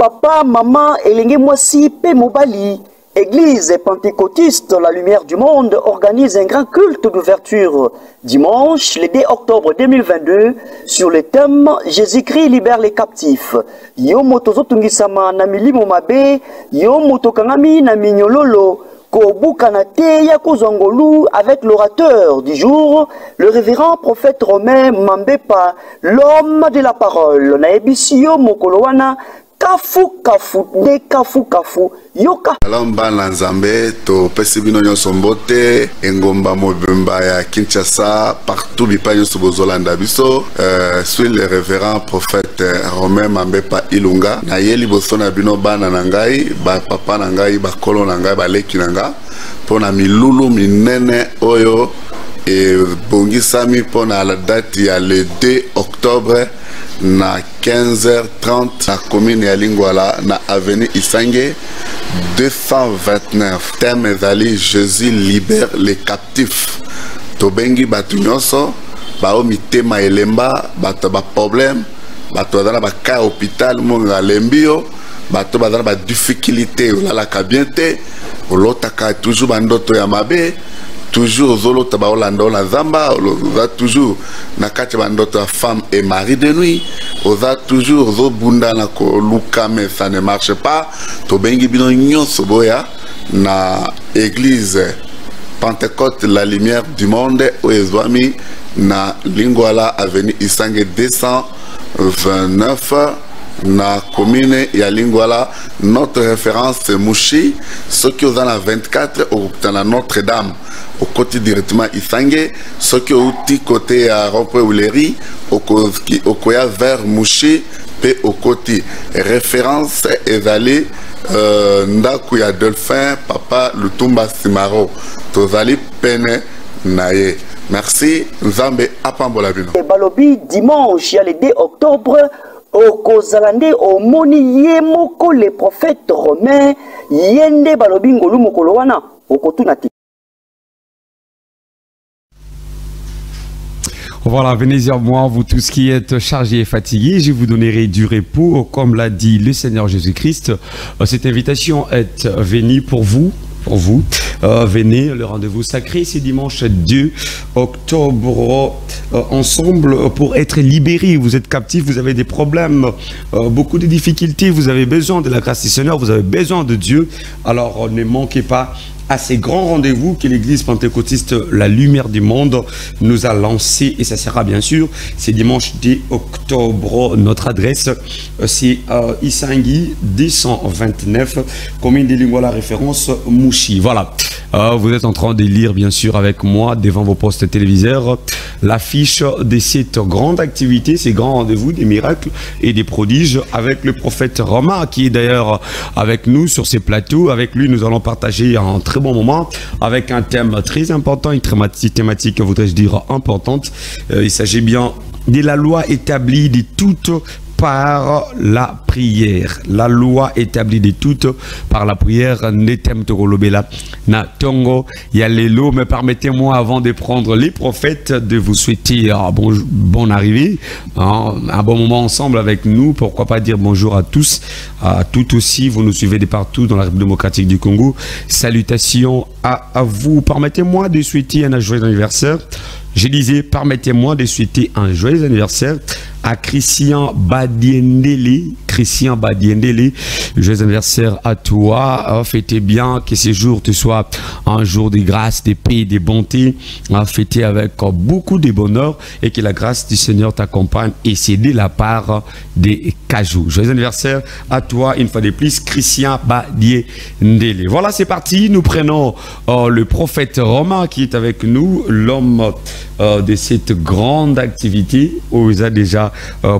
papa, maman, elenge mwasi, pe mobali. Église pentecôtiste La Lumière du Monde organise un grand culte d'ouverture dimanche, le 2 octobre 2022, sur le thème Jésus-Christ libère les captifs. Yo motozo tungisama na milimo mabe, yo motokangami na minyololo, kobukanate ya kozongolu avec l'orateur du jour, le révérend prophète Romain Mambepa, l'homme de la parole. Na ebisio mokolowana kafu kafu de kafu kafu yoka alamba na nzambe to pesibino nyonso mbote engomba mobimba ya Kinshasa partout bipa nyonso bozolanda biso suis le révérend prophète Romain Mambepa Ilunga na yeli bosona bino bana na ngai ba papa na ngai ba kolo na ngai ba leki na nga pona milulu minene oyo et bongisami pona la date ya le 2 octobre na 15h30 na commune ya Lingwala na avenue Isange 229. Thème ezali Jésus libère les captifs. Tobengi batu nyonso bao mitema elemba bato ba problème bato bazala ba ka hôpital monga lembio bato bazala ba difficulté la kabiente olotaka toujours bandoto ya mabe toujours zolo tabaolanda na zamba oza toujours na kati bandoto ya femme et mari de nuit oza toujours zo bunda na ko luka mais ça ne marche pas to bengi bino nyonso boya na église Pentecôte La Lumière du Monde oezwami na Lingwala avenue Isange 229 na commune ya Lingwala. Notre référence c'est Mouchi, ce qui est dans 24 au Notre-Dame au côté directement Isange, ce qui est côté à Rompe-Ouleri au koya vers Mouchi pe au côté référence est allé ndaku ya Delphin papa Lutumba Simaro tozali pene naye. Merci Nzambe apambola bino. Balobi dimanche ya le 2 octobre au Kozalande au moni yemoko le prophète Romain yende balobi ngolu mokolo wana okotunati. Voilà, venez vers moi, vous tous qui êtes chargés et fatigués, je vous donnerai du repos, comme l'a dit le Seigneur Jésus-Christ. Cette invitation est venue pour vous. Venez, le rendez-vous sacré, c'est dimanche 2 octobre, ensemble pour être libérés. Vous êtes captifs, vous avez des problèmes, beaucoup de difficultés, vous avez besoin de la grâce du Seigneur, vous avez besoin de Dieu. Alors ne manquez pas à ces grands rendez-vous que l'église pentecôtiste La Lumière du Monde nous a lancé, et ça sera bien sûr, c'est dimanche 10 octobre. Notre adresse c'est Isangi 229, commune de Lingwala, référence Mouchi. Voilà, vous êtes en train de lire bien sûr avec moi devant vos postes téléviseurs l'affiche de cette grande activité, ces grands rendez-vous, des miracles et des prodiges avec le prophète Romain qui est d'ailleurs avec nous sur ces plateaux. Avec lui nous allons partager un très bon moment avec un thème très important, une thématique, voudrais-je dire, importante. Il s'agit bien de la loi établie de toute par la prière. La loi établie de toutes par la prière. Netem Togolobela na Tongo Yalelo. Mais permettez-moi, avant de prendre les prophètes, de vous souhaiter bonne arrivée, un bon moment ensemble avec nous. Pourquoi pas dire bonjour à tous, à toutes aussi. Vous nous suivez de partout dans la République démocratique du Congo. Salutations à vous. Permettez-moi de souhaiter un joyeux anniversaire. Je disais, permettez-moi de souhaiter un joyeux anniversaire à Christian Badiendele. Christian Badiendele, joyeux anniversaire à toi. Fêtez bien, que ce jour te soit un jour de grâce, de paix, de bonté. Fêtez avec beaucoup de bonheur et que la grâce du Seigneur t'accompagne, et c'est de la part des Cajou. Joyeux anniversaire à toi, une fois de plus, Christian Badiendele. Voilà, c'est parti. Nous prenons le prophète Romain qui est avec nous, l'homme de cette grande activité. Vous a déjà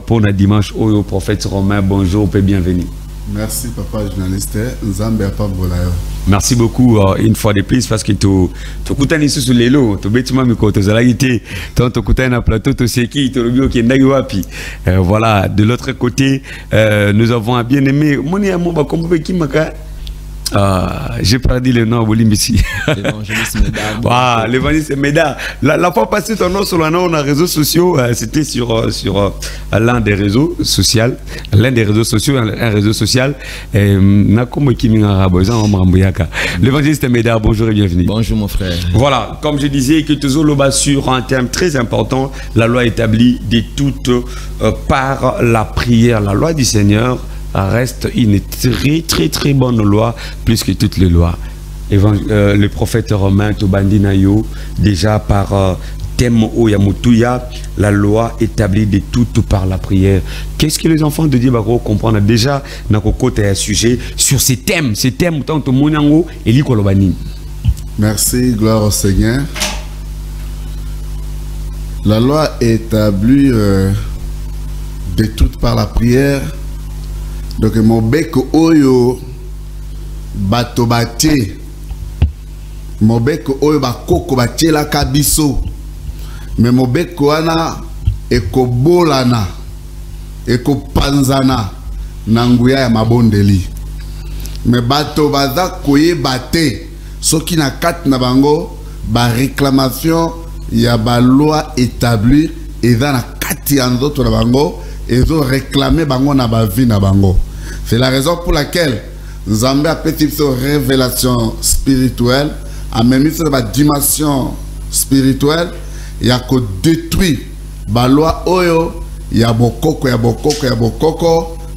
pour le dimanche au prophète Romain. Bonjour et bienvenue. Merci papa journaliste. Nzambe apambola yo. Merci beaucoup une fois de plus parce que tu kutani sous les lots, tu bêtement me côté zalagité, tu kutani na plateau tu sais qui, tu rubio qui ndagi wapi. Voilà, de l'autre côté nous avons un bien-aimé. Moni amo ba kombe ki maka J'ai perdu le nom, Bolimbisi. L'évangéliste Médard. Wow, l'évangéliste Médard. La fois passée, ton nom sur les réseaux sociaux, c'était sur l'un des réseaux sociaux. Un réseau social. L'évangéliste Médard, bonjour et bienvenue. Bonjour mon frère. Voilà, comme je disais, que Tozoloba sur un thème très important, la loi établie de toutes par la prière. La loi du Seigneur reste une très bonne loi, plus que toutes les lois. Le prophète romain Tobandinayo, déjà par thème Oyamutuya, la loi établie de toutes par la prière. Qu'est-ce que les enfants de Dieu vont comprendre déjà dans le côté un sujet sur ces thèmes tant que Monango et Likolobani. Merci, gloire au Seigneur. La loi établie de toutes par la prière. Donc mon bec oyo bato batie mon bec oyo bakoko batie la kabiso mais mon bec wana ekobolana ekopanzana na nguya ya mabondeli mais bato baza koyeba te soki na kati na bango ba réclamation ya ba loi établie eza na kati ya nzoto na bango ezo réclamer bango na ba vie na bango. C'est la raison pour laquelle Nzambe a petit révélation spirituelle, a même sur la dimension spirituelle, il y a que détruit ba loi oyo, il y a bokoko,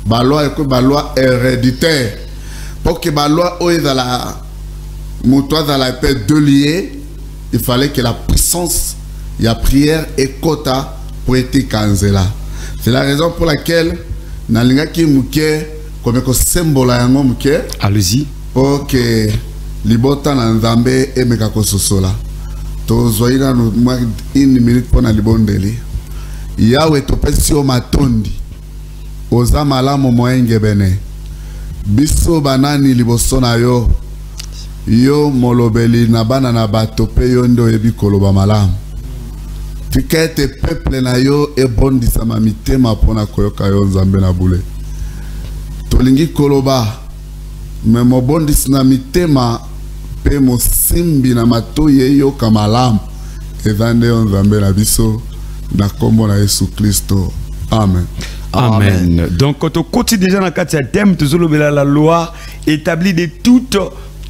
ba loi héréditaire. Pour que ba loi oyo dans la moutoise dans la paix de lier, il fallait que la puissance, il y a prière et quota pour être canzela. C'est la raison pour laquelle nalinga ki muke comme ko sembola yango muke. Allez-y. Pour que libota na Nzambe emeka ko sosola. To zoina no une minute pour na libondeli. Yawe to pesio matondi. Oza malamu moenge bene. Biso banani liboso na yo. Yo molobeli na bana na bato pe yo ndo yebi koloba malamu. Tikete peuple na yo e bondisa ma mitema pona koyoka yo Nzambe na bule. Tolingi koloba me mo bondis na mitema pe mo simbi na matoye yo kamalam evande yo Nzambe na biso na kombo na Yesu Kristo. Amen. Amen. Donc quand on continue déjà dans le thème, la loi établie de toutes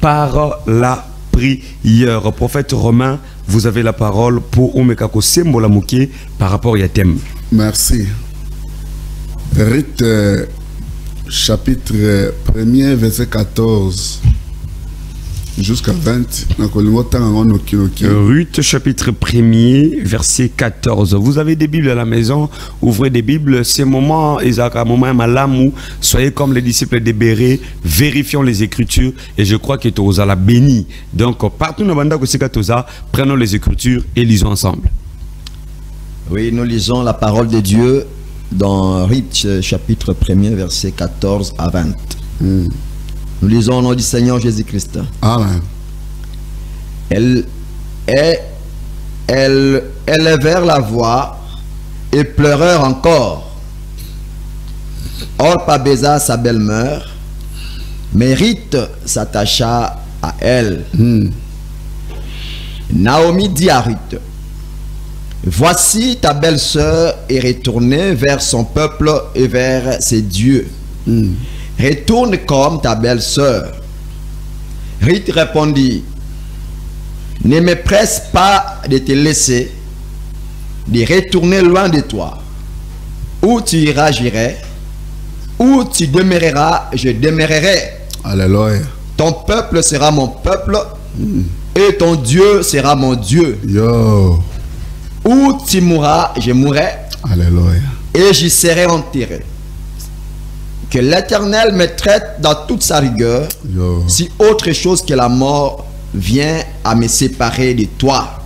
par la prière. Prophète Romain, vous avez la parole pour Omekako Sembola Mouké par rapport à thème. Merci. Rite chapitre 1er verset 14 jusqu'à 20. Ruth chapitre 1er verset 14. Vous avez des Bibles à la maison, ouvrez des Bibles. C'est moment, Isaac, un moment malamou. Soyez comme les disciples de Béré, vérifions les Écritures et je crois que Toza la béni. Donc partout dans le monde, prenons les Écritures et lisons ensemble. Oui, nous lisons la parole de Dieu dans Ruth chapitre 1er verset 14 à 20. Nous lisons au nom du Seigneur Jésus-Christ. Amen. Elle élevèrent la voix et pleurèrent encore. Orpa baisa sa belle-mère, mais Ruth s'attacha à elle. Naomi dit à Ruth: voici ta belle-sœur est retournée vers son peuple et vers ses dieux. Retourne comme ta belle-sœur. Ruth répondit: ne me presse pas de te laisser, de retourner loin de toi. Où tu iras, j'irai. Où tu demeureras, je demeurerai. Alléluia. Ton peuple sera mon peuple et ton Dieu sera mon Dieu. Yo. Où tu mourras, je mourrai. Alléluia. Et j'y serai enterré. Que l'Éternel me traite dans toute sa rigueur, si autre chose que la mort vient à me séparer de toi.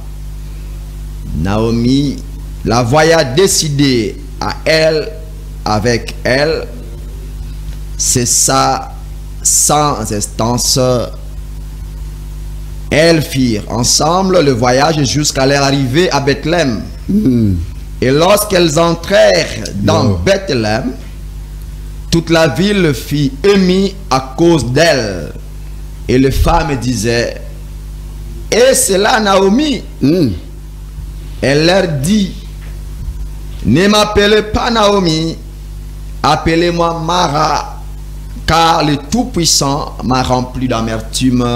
Naomi la voya décider à elle, avec elle, c'est ça sans instance. Elles firent ensemble le voyage jusqu'à leur arrivée à Bethléem. Et lorsqu'elles entrèrent dans Bethléem, toute la ville fut émue à cause d'elle. Et les femmes disaient, et c'est là Naomi. Elle leur dit, ne m'appelez pas Naomi, appelez-moi Mara, car le Tout-Puissant m'a rempli d'amertume.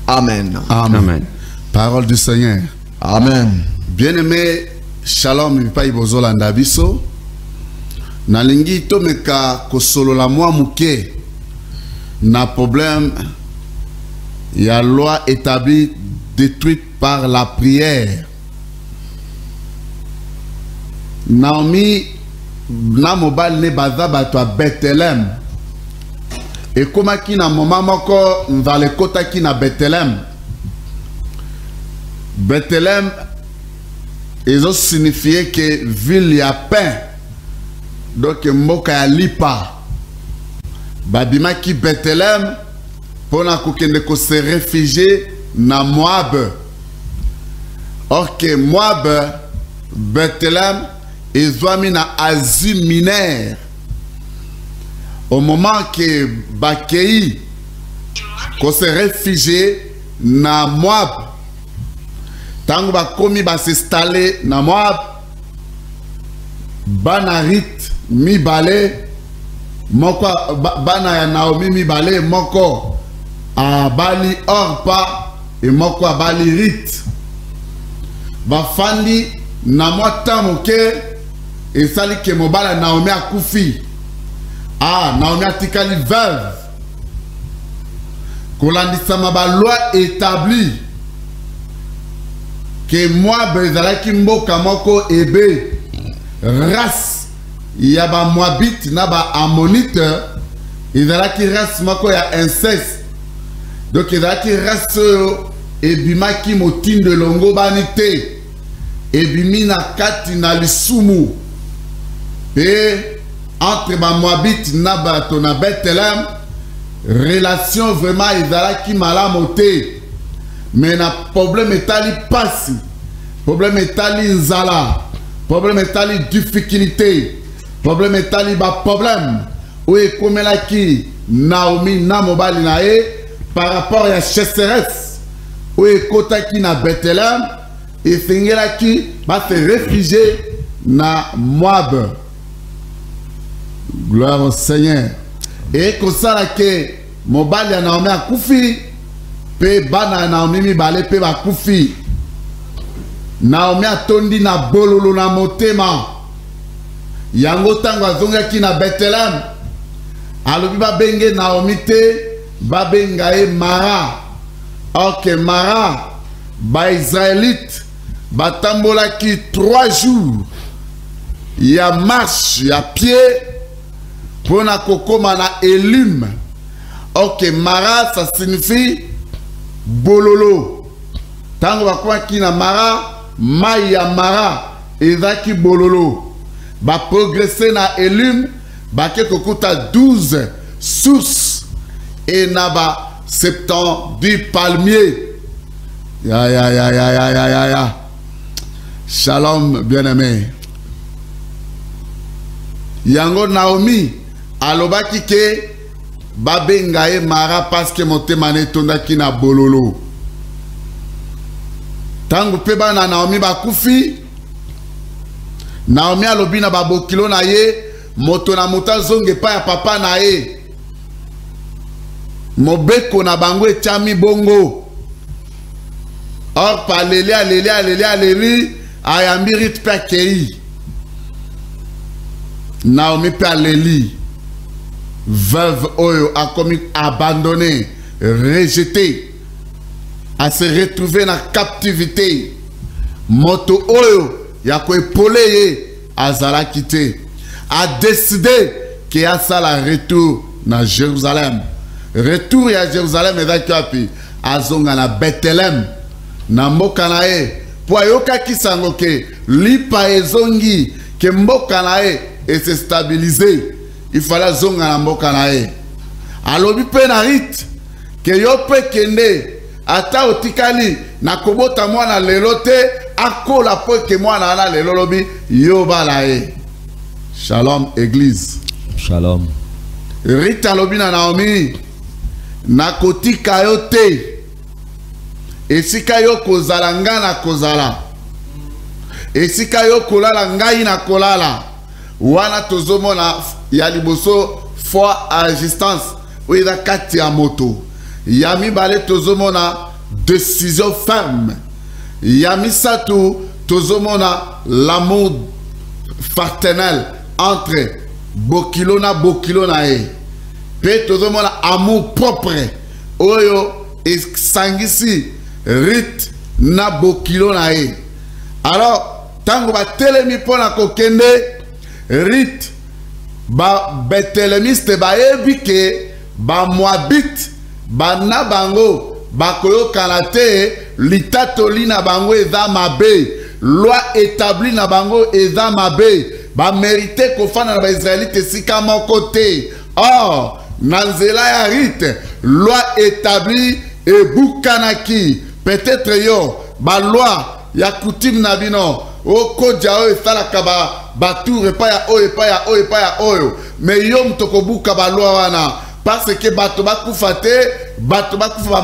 Amen. Amen. Parole du Seigneur. Amen. Bien-aimé, shalom, mipai bozolanda biso. Nalingi tomeka kosolo la moi muke. Na problème, il y a loi établie détruite par la prière. Naomi, na mobile ne baza bato a Bethlehem. Et comme qui na moment moko nvale kota ki na Bethlehem. Bethlehem, ils ont signifié que ville y a pain. Donc mboka ya lipa. Babima ki Bethlehem pour na kokende ko se réfugier na Moab. Or que Moab, Bethlehem, ils ont mis na Asie mineure. Au moment que Bakei ko se réfugier na Moab. Tango ba komi ba s'installer na Moab. Banarit mi balé. Moko bana ya Naomi mi balé moko a bali Orpa et moko a bali Rit. Bafandi na mwata moke et sali ke mobala Naomi a kufi. Ah, Naomi a tikali veuve. Kolandisa ma loi établie que moi bezalaki mboka moko ebe race ya ba Moabite na ba Ammonite ezalaki race moko ya inceste. Donc ezalaki race ebimaki motindo longo banite ebimi na kati na lisumu et entre ba Moabite na bato na Bethlehem relation vraiment ezalaki malamu te. Mais na problème etali pasi, problème etali nzala, problème etali difficulté, problème etali ba problème où ekomelaki Naomi na mobali na ye par rapport à chasseresse où ekotaki na Bethlehem et fingelaki ba se réfugier na Moab. Gloire au Seigneur. Et comme ça que mobali ya Naomi a kufi pe bana Naomi mi balé pe ba kufi. Naomi atondi na bololo na motema. Yango tango azongaki na Bethlehem. Alobi ba benge Naomi te ba benga e Mara. Ok Mara ba Israélite ba tambolaki 3 jours. Ya marche ya pied pour na kokoma na Elim. Ok Mara ça signifie bololo. Tango bakwa ki na Mara, Maya Mara, ezaki bololo. Ba progresser na Elim, ba ke kokuta 12 sources et na ba 70 palmiers. Ya. Shalom bien-aimé. Yango Naomi alobaki ke babenga e Mara parce que motema ne tondaki na bololo. Tangu pe bana Naomi bakufi, Naomi alobi na babokilo na ye moto na mota zonge pa ya papa na ye. Mobeko na bango etiami bongo. Or pa leli ayambi Rit pe akei. Naomi pe aleli. Veuve oyo a commis abandonné, rejeté, à se retrouver dans la captivité. Moto oyo ya ko epolé a zala quitté, a décidé qu'il a ça la retour dans Jérusalem. Retour à Jérusalem et d'akiapi a zonga na Bethlehem na mboka na e po yoka kisango ke lipa ezongi ke mboka na e se stabiliser. Il fallait zonga na mboka na e. Alobi pe na Rit ke yo pe kende ata otikali na kobota mwana lelo te akola po ke mwana na lelo lobi yo bala e. Shalom église. Shalom. Rit alobi na Naomi nakotika yo te esika yo kozala nga na kozala esika yo kolala ngai na kolala wana tozomona ya liboso foi à existence oyo kati ya moto ya mibale tozomona décision ferme ya misato tozomona l'amour fraternel entre bokilo na e pe tozomona amour propre oyo esangisi rite na bokilo na e. Alors tango ba telemi pona kokende rite ba betelemiste ba ebike ba moabite ba na bango ba koyo kanate litatoli na bango eza mabe loi établie na bango eza mabe ba mérité kofana na ba israélite sika moko te. Or nanzela ya rite loi établie et bukanaki peut-être yo ba loi ya coutume na bino o kodja o esalaka ba tour epa ya oyo mais yo mtoko buka ba loi wana parce que bato bakufa te bato bakufa ba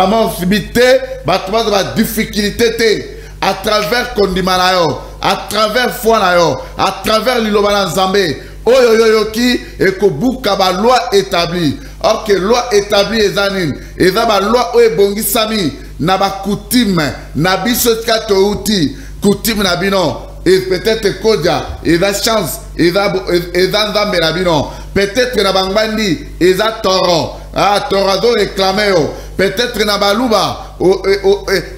mort subite bato ba difficulté te à travers kondima na yo à travers foi na yo à travers liloba na Nzambe oyo ki ekobuka ba loi établie. Or que loi établie ezanine eza ba loi o ebongisami na ba coutume na biso kato uti coutume na bino et peut-être kodia eza chance eza Nzambe na bino peut-être na bangandi eza toro toro réclamer peut-être na baluba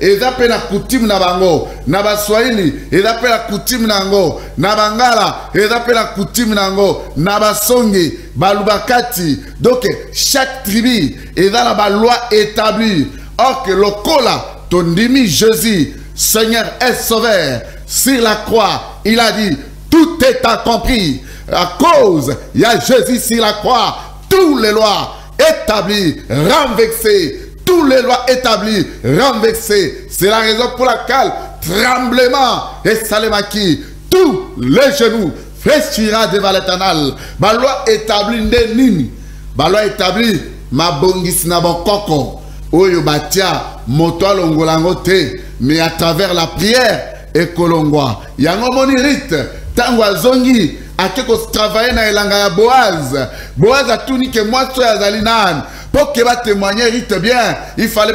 eza pe na coutume na bango na baswahili eza pe na coutume na ngo na bangala eza pe na coutume na ngo na basongi balubakati. Donc chaque tribu eza na ba loi établie. Or que lokola tondimi Jésus Seigneur et Sauveur sur la croix il a dit tout est accompli. À cause il y a Jésus sur la croix toutes les lois établies renversées. Tous les lois établies, renversées. C'est la raison pour laquelle tremblement et salemaki, tous les genoux fléchira devant l'Éternel. Ma loi établie ndenini. Ma loi établie ma bongis na bokoko. Oyo batia moto longolango te, mais à travers la prière et kolongwa. Yango moni rite tangwa zongi akeko travailler na elanga ya Boaz. Boaz a tout ni que moi so ya zalinan. Pour que va témoigner rite bien, il fallait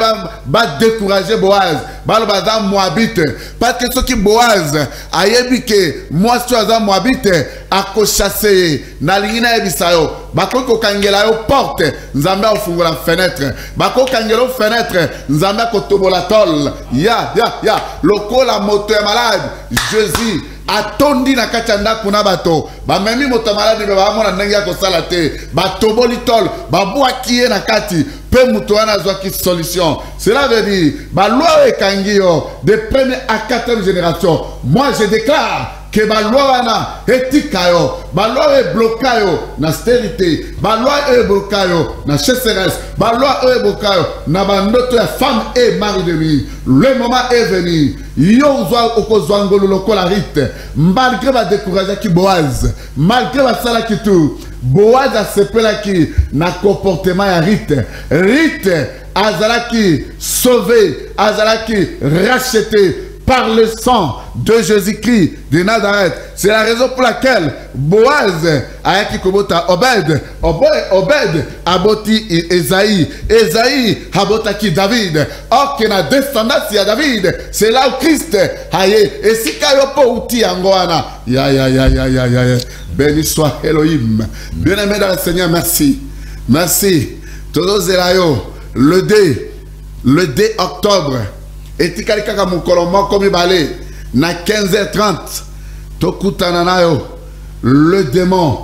décourager Boaz. Balbaza Moabite. Parce que ce qui Boaz a yébike, moi je suis Moabite, a co-chassé, n'alina ebisayo, bako kangela yo porte, nzamba au fungo la fenêtre, bako kangela fenêtre, nzamba kotobo la tol, ya, loko la moto est malade, Jésus. Atondi na kachanda kuna bato ba memi moto malade ba mona ndenge ya kosala te bato bolitol ba bwakie na kati pe muto wana zwa ki solution. Cela veut dire ba loi ekangio de première à quatrième génération. Moi je déclare que ba loi wana etikayo ba loi e blokayo na stérilité ba loi e blokayo na chasseresse ba loi e blokayo na bandoto ya femme et mari de lui. Le moment est venu. Yo zwa okozwangolo lokola rite malgré ba décourager ki Boaz malgré ba sala ki tout Boaz a sepela ki na comportement ya rite azalaki sauvé azalaki racheté par le sang de Jésus-Christ de Nazareth. C'est la raison pour laquelle Boaz a qui kobota Obed aboti Esaïe abotaki David. Or que na descendance ya David, c'est là où Christ aye. Et si kayo po uti angoana. Ya. Béni soit Elohim. Bien-aimé dans le Seigneur, merci. Todos zelayo le 2 octobre. Et tikali kaka mukolomo comme balé na 15h30 tokutana nayo le démon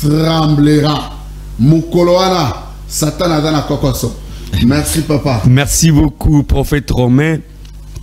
tremblera mukoloana Satan azana kokoso. Merci papa. Merci beaucoup prophète Romain.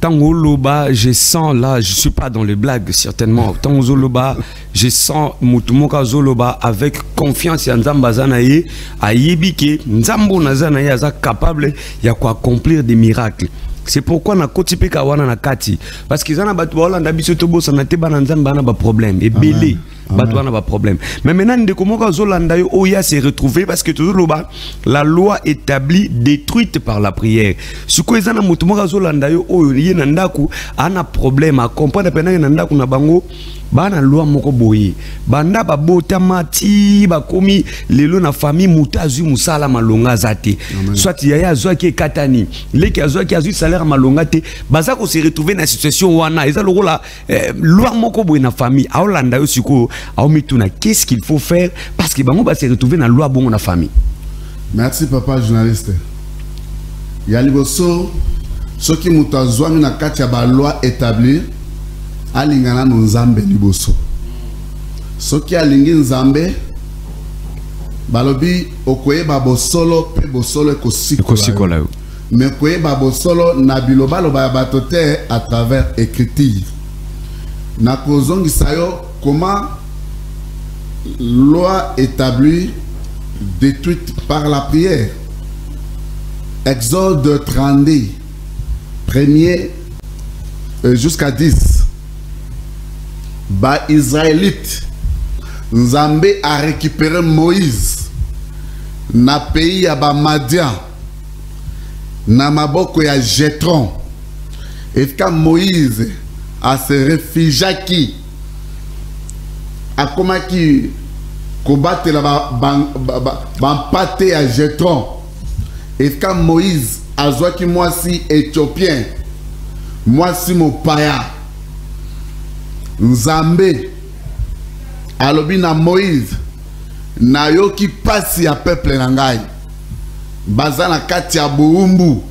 Tangoloba, je sens là, je suis pas dans les blagues certainement. Tangoloba, je sens Mutumoka Zoloba avec confiance en Nzambazanaye, à Yebike, Nzambo Nazanaye aza capable ya quoi accomplir des miracles. C'est pourquoi na kotipeka wana na kati parce qu'ils en a battu wala ndabiso tobo sanate bananzamba na ba problème et belé bato na ba problème. Mais maintenant de comment Zolanda yo oya s'est retrouvé parce que toujours la loi établie détruite par la prière. Ce que ezana mutu mo Zolanda yo oyo yena ndaku ana problème à comprendre pendant na ndaku na bango bana loi moko boye banda babota mati bakomi lelo na famille mutazu musala malonga zate soit yaya azwaki katani leki azwaki azwi salaire malonga te baza ko se retrouver na situation wana eza lokola loi moko boye na famille aolanda yo siko aomituna qu'est-ce qu'il faut faire parce que bango ba se retrouver na loi bongo na famille. Merci papa journaliste. Ya liboso soki mutazwami na kati ya ba loi établie alingana no nzambe liboso soki alingi nzambe balobi okoyeba bosolo pe bosolo ekosikola yo mais koyeba bosolo na bilobaloba ya bato te à travers écriture na kozongisa yo comment loi établie détruite par la prière. Exode 32 1er jusqu'à 10. Ba Israélite Nzambe a récupéré Moïse na pays ya ba Madian na maboko ya Jétron et quand Moïse a se réfugié a komaki combattre la ba pate ya Jétron et quand Moïse a zwaki mwasi éthiopien mwasi mopaya Nzambe alobi na Moïse na yoki pasi ya peuple na ngai baza na kati ya buumbu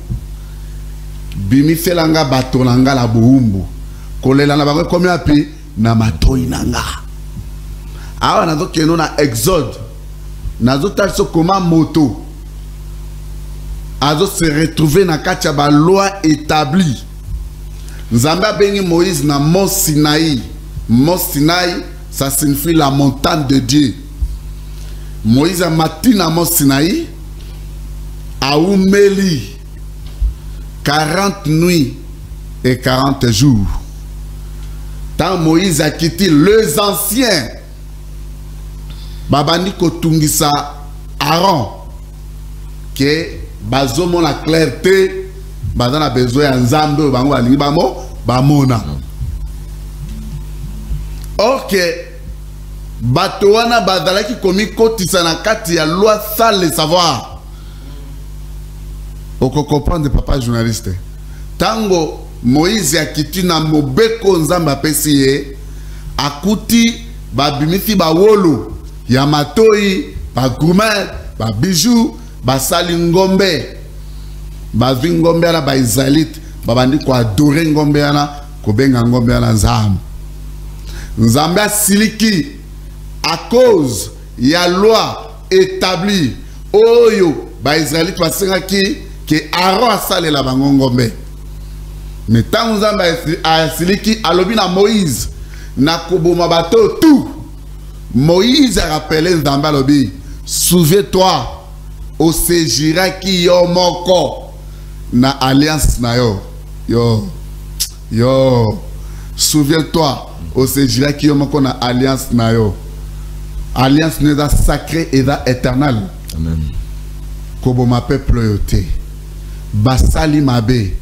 bimisela nga bato na nga la buumbu kolela na bango komi api na matoi na nga awa nazo keno na Exode nazo talso koma moto azo se retrouver na kati ya ba loi établie. Nzambe abengi Moïse na Mont Sinaï. Mont Sinaï, ça signifie la montagne de Dieu. Moïse a mati na Mont Sinaï, a oumeli 40 nuits et 40 jours. Tant Moïse a quitté les anciens, babani kotungisa Aaron, que bazomo la clarté, bazana besoin ya Nzambe bango balingi bamona. Ok, bato wana bazalaki komi kotisa na kati ya loi sans le savoir. Oko comprendre papa journaliste. Tango Moïse akiti na mobeko Nzambe apesi ye akuti babimisi bawolo ya matoi ba gourmet ba bijou ba sali ngombe ba vingombe na ba Israélite babandi ko adorer ngombe na ko benga ngombe na Nzambe. Nzambe asiliki à cause ya loi établie oyo ba Israélite basengaki que Aaron asalela bango ngombe. Mais tant Nzambe asiliki alobi na Moïse na koboma bato tout. Moïse a rappelé Nzambe alobi souviens-toi au sejiraki yo moko na alliance na yo souviens-toi au sejiraki yo moko na alliance na yo. Alliance n'est pas sacrée et éternelle. Amen. Kobo ma peuple yote basali mabe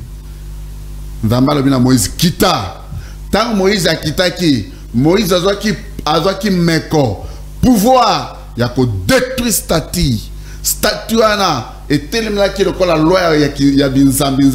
Nzambe alobi na Moïse kita. Tant Moïse a kitaki Moïse azwaki meko pouvoir ya ko détruire statue ana etelemaki lokola loi ya binzambi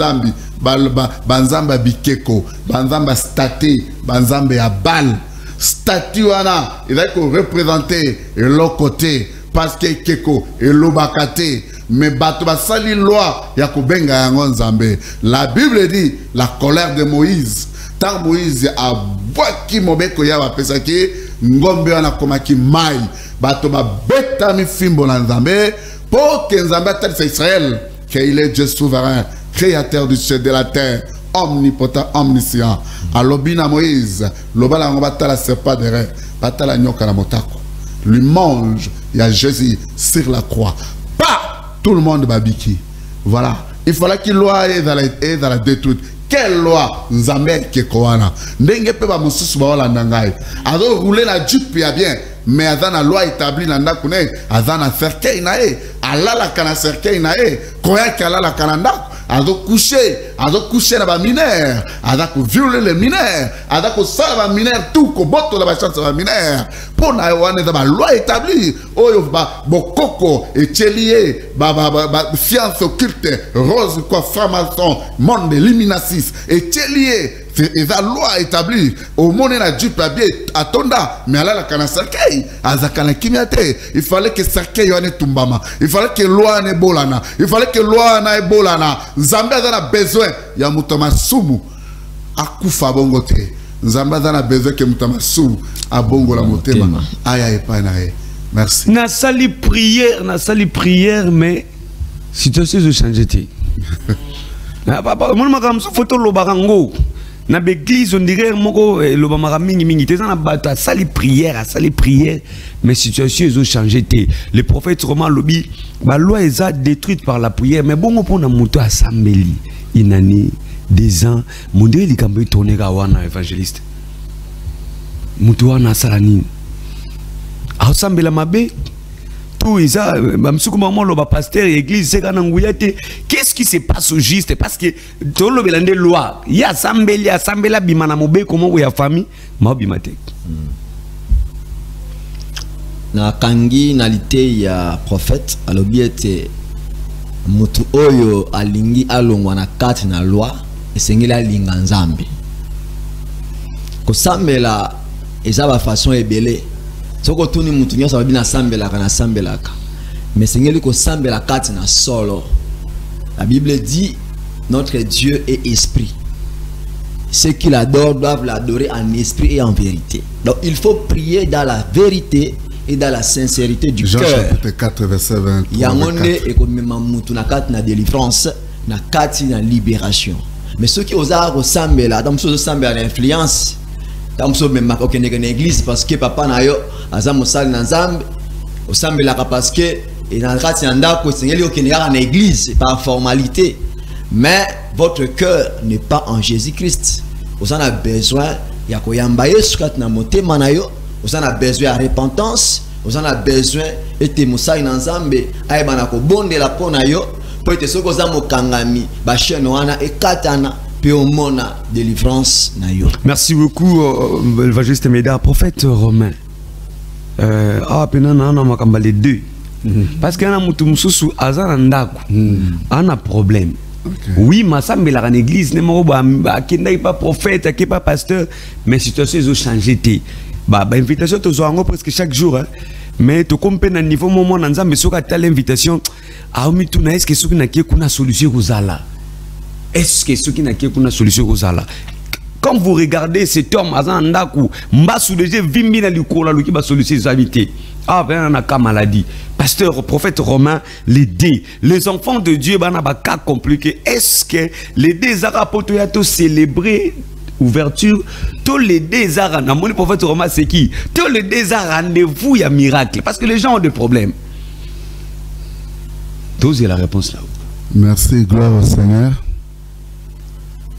banzamba bikeko banzamba statue banzambe ya bal statue ana il a ko représenter l'autre côté parce que keko elobakate mais bato basali loi ya ko benga yango Nzambe. La Bible dit la colère de Moïse tant Moïse a bwaki mobeko ya bapesaki ngombe wana komaki mai bato babeta mi fimbo na Nzambe pour que Nzambe atalisa Israël qu'il est Dieu souverain créateur du ciel de la terre omnipotent omniscient. Alobi na Moïse lobala ngo batala serpent de rêve batala nyoka na motako lui mange ya Jésus sur la croix pas tout le monde babiki. Voilà, il fallait qu'il loi et dans la détruite. quelle loi nzambe ke koana ndenge pe ba mosusu ba wala ndangai ado rouler la jupe ya bien mais azana loi établie na ndako ne azana cercueil na e alala kana cercueil na e koya kalala kana ndako ado coucher na ba mineur adako violer les mineurs adako sala ba mineur tout ko boto la ba chance ba mineur pona wana da ba loi établie oyo ba bokoko etielie ba science occulte rose quoi franc-maçon monde eliminacis etielie et la loi établie au monde na jupe la bien atonda mais ala la kana cercueil azakana kimiate il fallait que cercueil yone tumbama il fallait que loi ne bolana il fallait que loi na bolana nzambe a besoin ya mutama sumu akufa bongo te nzambe a besoin que mutama sumu abongo la motema aya epana e merci na sali prière mais situation de changer te na papa mon makam photo lo barango na l'église on dirait moko lo bamara mingi te na bata sali prière mais situation ils ont changé te le prophète Romain lobi ba loi eza détruite par la prière mais bongo pona muto asambeli inani des ans mondé likambo tourner ka wana évangéliste muto wana salani asambela mabe tout isa bamsuku maman lo ba pasteur église c'est kana nguyate qu'est-ce qui se passe au juste parce que to lo belande loi ya asambela bimana mobe comment ya famille ma bimate na kangi nalité ya prophète alobi ete mutu oyo alingi alongwa na kati na loi esengela linga nzambe kosambela eza ba façon ebele soko tuni mutu nyosa babina sambelaka na sambelaka mais sengeli kosambela kati na solo. La Bible dit notre Dieu est esprit. Ceux qui l'adorent doivent l'adorer en esprit et en vérité. Donc il faut prier dans la vérité et dans la sincérité du cœur. Jean chapitre 4 verset 23. Yangone et comme mamutu na kati na délivrance, na kati na libération. Mais ceux qui osent ressembler là, dans ceux qui à l'influence, dans ceux même qui n'est qu'une église parce que papa na yo azam osal na nzambe, osambé là parce que et dans kati na ndako sengeli qui n'est qu'une église par formalité. Mais votre cœur n'est pas en Jésus-Christ. Vous en avez besoin. Il y a koyamba Yesu kati na motema na yo. Vous en avez besoin de repentance. Vous en avez besoin de te musai na nzambe. Aïbana ko bonde la pona yo. Pour te soko za mokangami. Ba cheno wana e katana. Pe omona délivrance na yo. Merci beaucoup, évangéliste Médard, prophète romain. Penana na makamba les deux. Parce qu'il y a un mutu mususu azana ndako. On a problème. Okay. Oui, ma semble la église n'est pas prophète, qui pas pasteur, mais situation ils ont changé. Bah invitation tu as presque chaque jour, hein. Mais tu comprends à niveau moment dans mais sur telle invitation, ah mais tu n'as est-ce que ce qui n'a qu'une solution aux ala? Est-ce que ce qui n'a qu'une solution aux ala? Quand vous regardez cet homme azan ndaku, mba soulagé 20 000 likola qui va solution les invités. Ah ben on a qu'à maladie. Pasteur, prophète romain, les dés, les enfants de Dieu, ben on a cas compliqué. Est-ce que les dés arapotoyato célébrer ouverture, tous les dés ara, na mon prophète romain c'est qui? Tous les dés ara rendez-vous, il y a miracle. Parce que les gens ont des problèmes. Dosez la réponse là. Merci, gloire au Seigneur.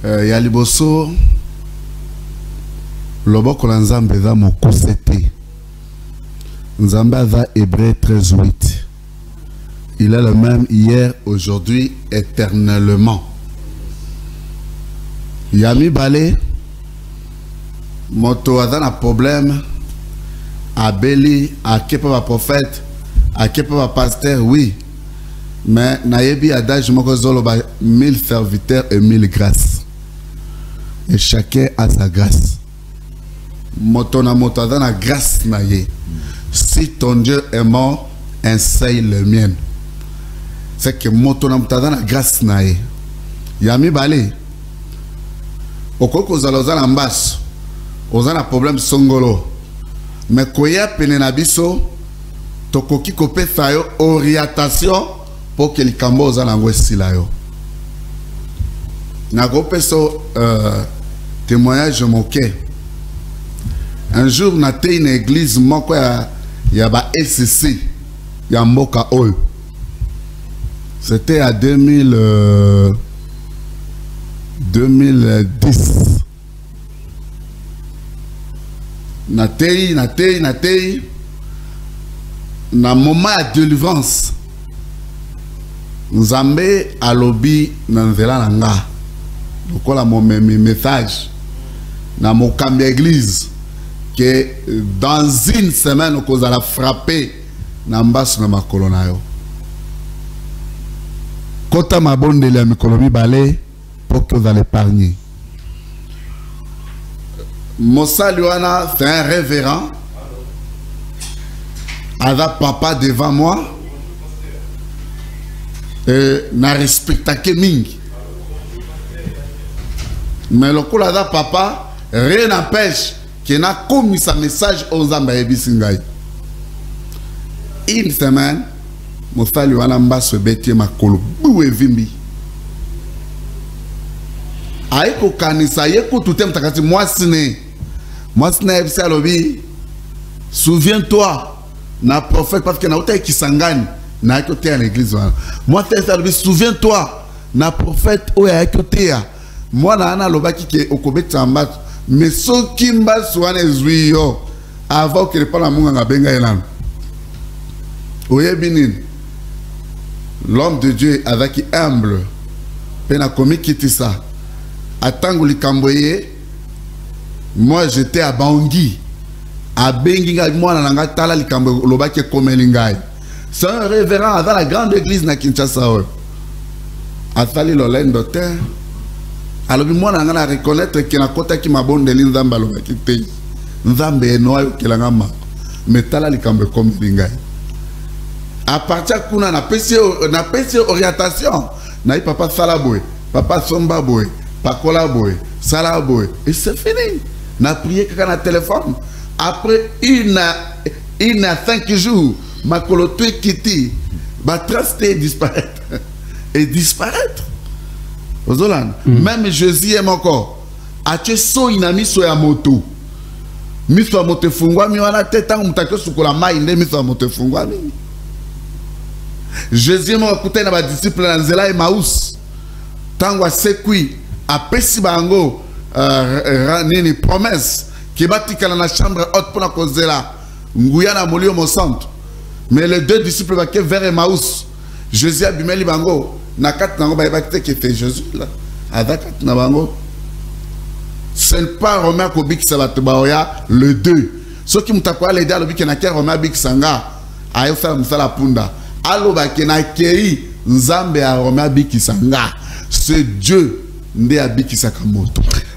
Yaliboso, loboko la nzambe za mokosete. Nzamba va Hébreu 13:8. Il est le même hier, aujourd'hui, éternellement. Yami Balé, moto a un problème. Abeli, à kepa prophète, à kepa pasteur, oui. Mais nayebi adage mokozolo ba 1000 serviteurs et 1000 grâces. Et chacun a sa grâce. Moto na moto a la grâce naye. Si ton Dieu est mort, enseigne le mien. C'est que moto na moto a la grâce naye. Yami Balé. Okoko zaloza na mbasso. Oza na problème songolo. Mais koya pene na biso tokoki kopesa yo orientation pour que likambo oza na ngo esila yo. Na gopeso témoignage moqué. Un jour na te une église moko ya ba SCC ya mboka oyo. C'était à 2000 2010. Natei, na moment de délivrance, Nzambe a lobby na nzela na nga. Donc là mon message na mon camp d'église que dans une semaine on va frapper na mbas na makolo na yo. Kota mabonde la mikolo mibale pour que vous allez épargner. Mossa Luana, c'est un révérend. Ada papa devant moi. Et n'a respecté que Ming. Mais le coup là, papa, rien n'empêche qu'il n'a commis sa message aux Ambaïbi Singaï. Une semaine, Mossa Luana m'a se bêté ma colo. Boué Vimbi. Aïko Kanisa, yéko tout le temps, moi, c'est à l'objet. Souviens-toi, na prophète, parce que na outa qui s'engane, na côté à l'église. Moi, c'est à l'objet. Souviens-toi, na prophète, oya côté à. Moi, na ana loba qui est au Kobe Tsambat, mais ce qui m'a soigné zuyo, avant que le parle à mon benga elan. Oye binin, l'homme de Dieu avec humble, pena commis quitter ça. Attends le camboyer. Moi j'étais à Bangui, à Benginga, moi na tala likambo loba ke komelingai. C'est un révérend dans la grande église na Kinshasa. A sali l'olendo terre. Alors moi na reconnaître que na kota ki mabonde linzamba loba ki te. Nzambe noyo kelanga ma. Mais tala likambo komelingai. À partir kuna na PC orientation, na papa Salaboy, papa Somba boy, Pakola boy, Salaboy et c'est fini. N'a prié quand on téléphone. Après une à 5 jours, ma colotoie quitte, ma trace disparaître. Et disparaître. Même Jésus aime encore. A tu so inami so ya moto. Mi so moto fungwa mi wana teta mutake sukola mai nde mi so moto fungwa mi. Jésus m'a écouté na ba disciple na nzela Emmaüs. Tangwa sekui a pesi bango nini promesse qui batika dans la chambre haute pour la cause là nguyana molio mon centre. Mais les deux disciples qui vers Emmaüs, Jésus a bimeli bango na kat nango ba bakte qui fait Jésus là avec na bango c'est pas Romain ko bik sabat baoya le 2 ceux qui mutakwa les dia lobiki na ke Romain bik sanga ayo fa musala punda alo ba ke na kei nzambe a Romain bik sanga c'est Dieu.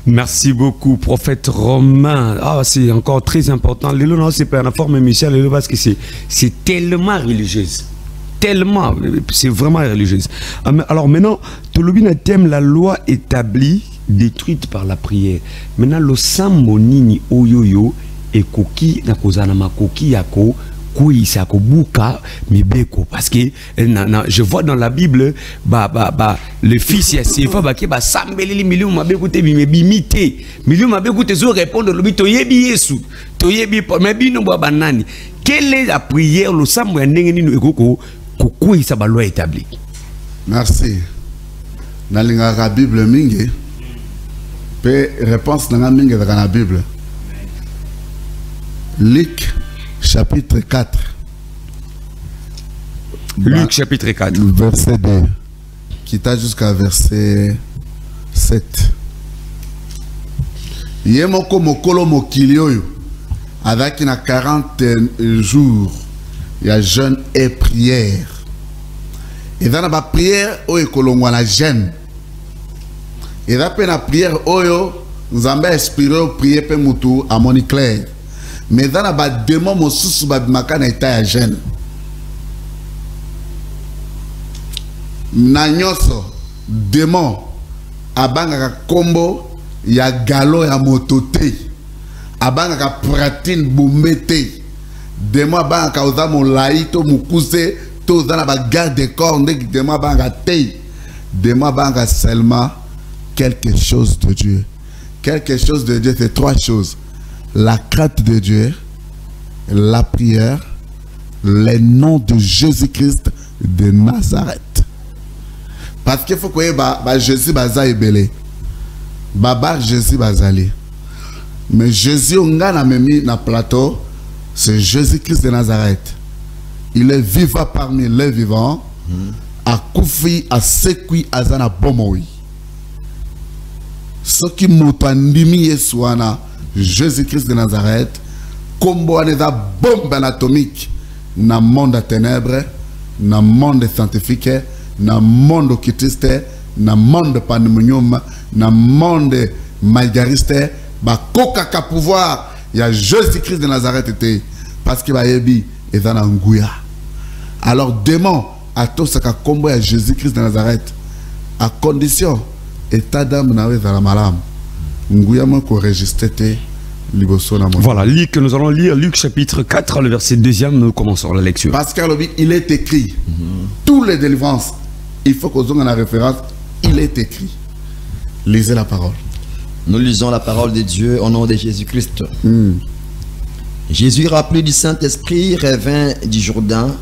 Merci beaucoup, prophète Romain. Ah, c'est encore très important. Le non, c'est pas une forme Michel, parce que c'est tellement religieuse. Tellement, c'est vraiment religieuse. Alors maintenant, Tolobina thème la loi établie, détruite par la prière. Maintenant, le Samonini Oyoyo et Koki, Nakozana Makoki Yako. Parce que je vois dans la Bible le fils Yasefa ba sambeli li milieu mabe kote bimité milieu mabe kote zo répondre le bito yebi Yesu to yebi mais bino ba banani. Quelle est la prière le sambo ndenge nini ekoko kokuisa ba loi établie? Merci. Dans la Bible mingi pe réponse dans la mingi dans la Bible. Luc chapitre 4. Luc chapitre 4. Verset 2. Qui t'a jusqu'à verset 7. Yemoko mokolo mokilio avec na 40 jours. Il y a jeûne et prière. Et dans la prière, oyo kolongwa la jeûne. Et dans la prière, oyo nous avons inspiré prier pe mutu à Moniclaire. Mais dans la démon mosusu babimaka na eta ya jeune na nyoso démon abangaka kombo ya galo ya motote abangaka pratine bombete démon abangaka oza molai to mukuse to oza na bagarde de corps ndeki démon abangaka te démon abangaka seulement quelque chose de Dieu. Quelque chose de Dieu, c'est trois choses: la crainte de Dieu, la prière, les noms de Jésus-Christ de Nazareth. Parce qu'il faut que Jésus baza ebele. Baba Jésus bazali. Mais Jésus on a mis na plateau, c'est Jésus-Christ de Nazareth. Il est vivant parmi les vivants. A koufi a sekui azana bomoi. Ce qui moutandimi Yesuana, Jésus-Christ de Nazareth, combo aneza bombe anatomique na monde à ténèbres, na monde scientifique, na monde occultiste, na monde pandémonium, na monde malgariste, ba koka ka pouvoir, il y a Jésus-Christ de Nazareth était parce que ba yebi ezana nguya. Alors démon à tout ce qu'a combo à Jésus-Christ de Nazareth à condition état d'âme n'avait dans la malam nguya mo ko registré liboso na mo. Voilà, Luc, nous allons lire Luc chapitre 4 le verset 2e, nous commençons la lecture. Parce qu'il est écrit tous les délivrances, il faut qu'on ait la référence, il est écrit. Lisez la parole. Nous lisons la parole de Dieu au nom de Jésus-Christ. Jésus, rempli du Saint-Esprit, revint du Jourdain.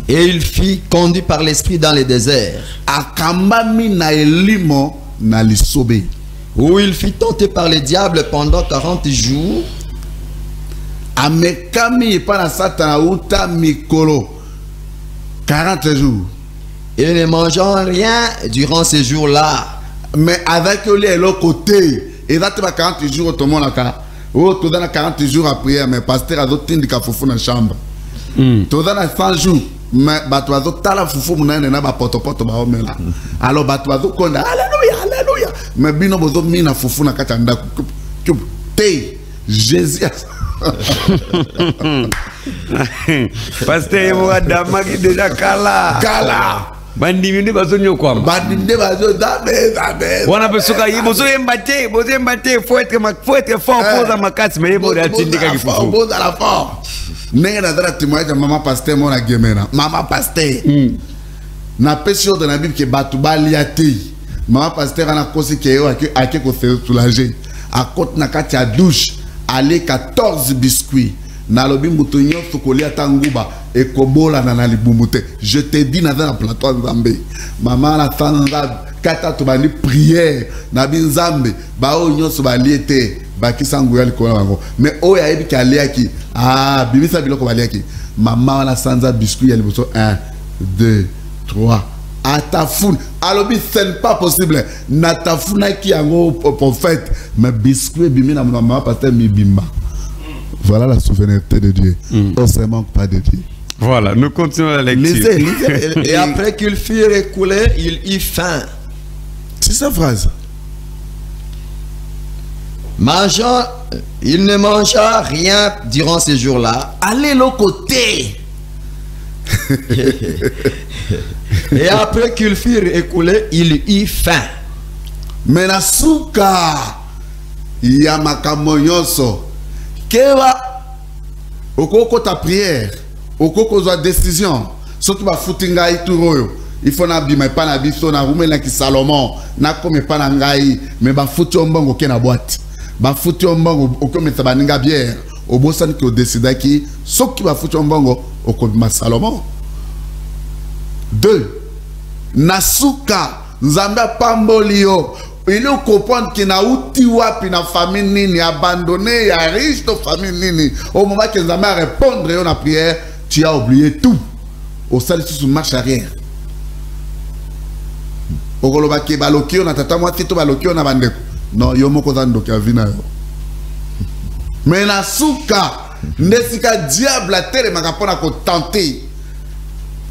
Et il fut conduit par l'Esprit dans le désert, où il fut tenté par le diable pendant 40 jours. Et ne mangeant rien durant ces jours-là. Mais avec l'autre côté, et là tu vas 40 jours tout le monde là. Oh, tu donnes 40 jours à prière, mais pasteur a d'autres qui font dans la chambre. Tu donnes 100 jours, mais tu as d'autres la foufou mon na ba porte ba omela. Alors tu as d'autres konda alléluia alléluia. Mais bino bozo mina foufou na katanda te Jésus. Pasteur mo adama ki déjà kala. Bandimine bazonyo kwa. Bandimine bazo dabe. Wana pesoka yi bozo embate, faut être fort pour za makasi mais yebo atindika kifufu. Bozo la fort. Nenga na dara timoya mama pasteur mona gemena. Mama pasteur. Na pesio de la Bible que batu baliati. Mama pasteur ana kosi ke yo ake ko se soulager. A côté na kati ya douche, aller 14 biscuits. Na lobi mutu nyonso kolia tanguba et kobola na libumute. Je te dis na dans la plateau Nzambe. Maman la tanga kata to bani prière na binzambe ba o nyonso ba liete ba kisangu ya likola bango. Mais o ya ebi kaliaki bimisa biloko baliaki. Maman la sanza biscuit ya liboso 1 2 3 atafun alobi c'est pas possible na tafuna ki yango prophète mais biscuit bimina maman pasteur mi bimba. Voilà la souveraineté de Dieu. On se manque pas de Dieu. Voilà, nous continuons la lecture. Lisez. Et après qu'il fut écoulé, il eut faim. C'est sa phrase. Mangeant, il ne mangea rien durant ces jours-là. Allez l'autre côté. Et après qu'il fut écoulé, il eut faim. Mais la souka, yamakamoyoso. Kewa okoko ta prière okoko za décision soki ba futinga ituroyo il faut na bima pa na biso na rumela ki Salomon na comme pa na ngai mais ba futi ombongo ke na boîte ba futi ombongo okometa baninga bière obosani ki o décida ki soki ba futi ombongo okoma Salomon. 2 nasuka nzamba pambolio. Il faut comprendre qu'il n'a outi wapi na famille nini abandonné, il y a riche de famille nini. Au moment que nous allons répondre à la prière, tu as oublié tout. Au salut sur marche arrière. Au koloba ke balokio na tata mwati to balokio na bandeko. Non, yo moko zando ka vina yo. Mais na suka ndesika diable terre makapona ko tenter.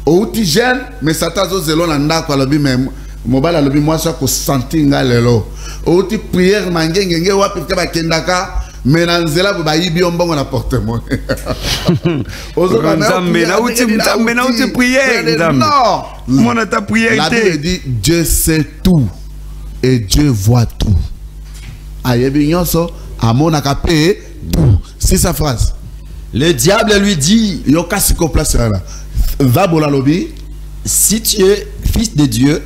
Outi jeune, mais Satan zo zelo na ndako alobi même. Mobile alobi mwasa ko sentinga lelo oti prière mangenge wapi ka kendaka menanzela ba yibi ombongo na porte-monnaie Nzambe na uti prière Nzambe mona ta prière. La Bible dit Dieu sait tout et Dieu voit tout. Ayebi nyonso amona kapé tout. C'est sa phrase. Le diable lui dit yo kasiko place là va bola lobi. Si tu es fils de Dieu,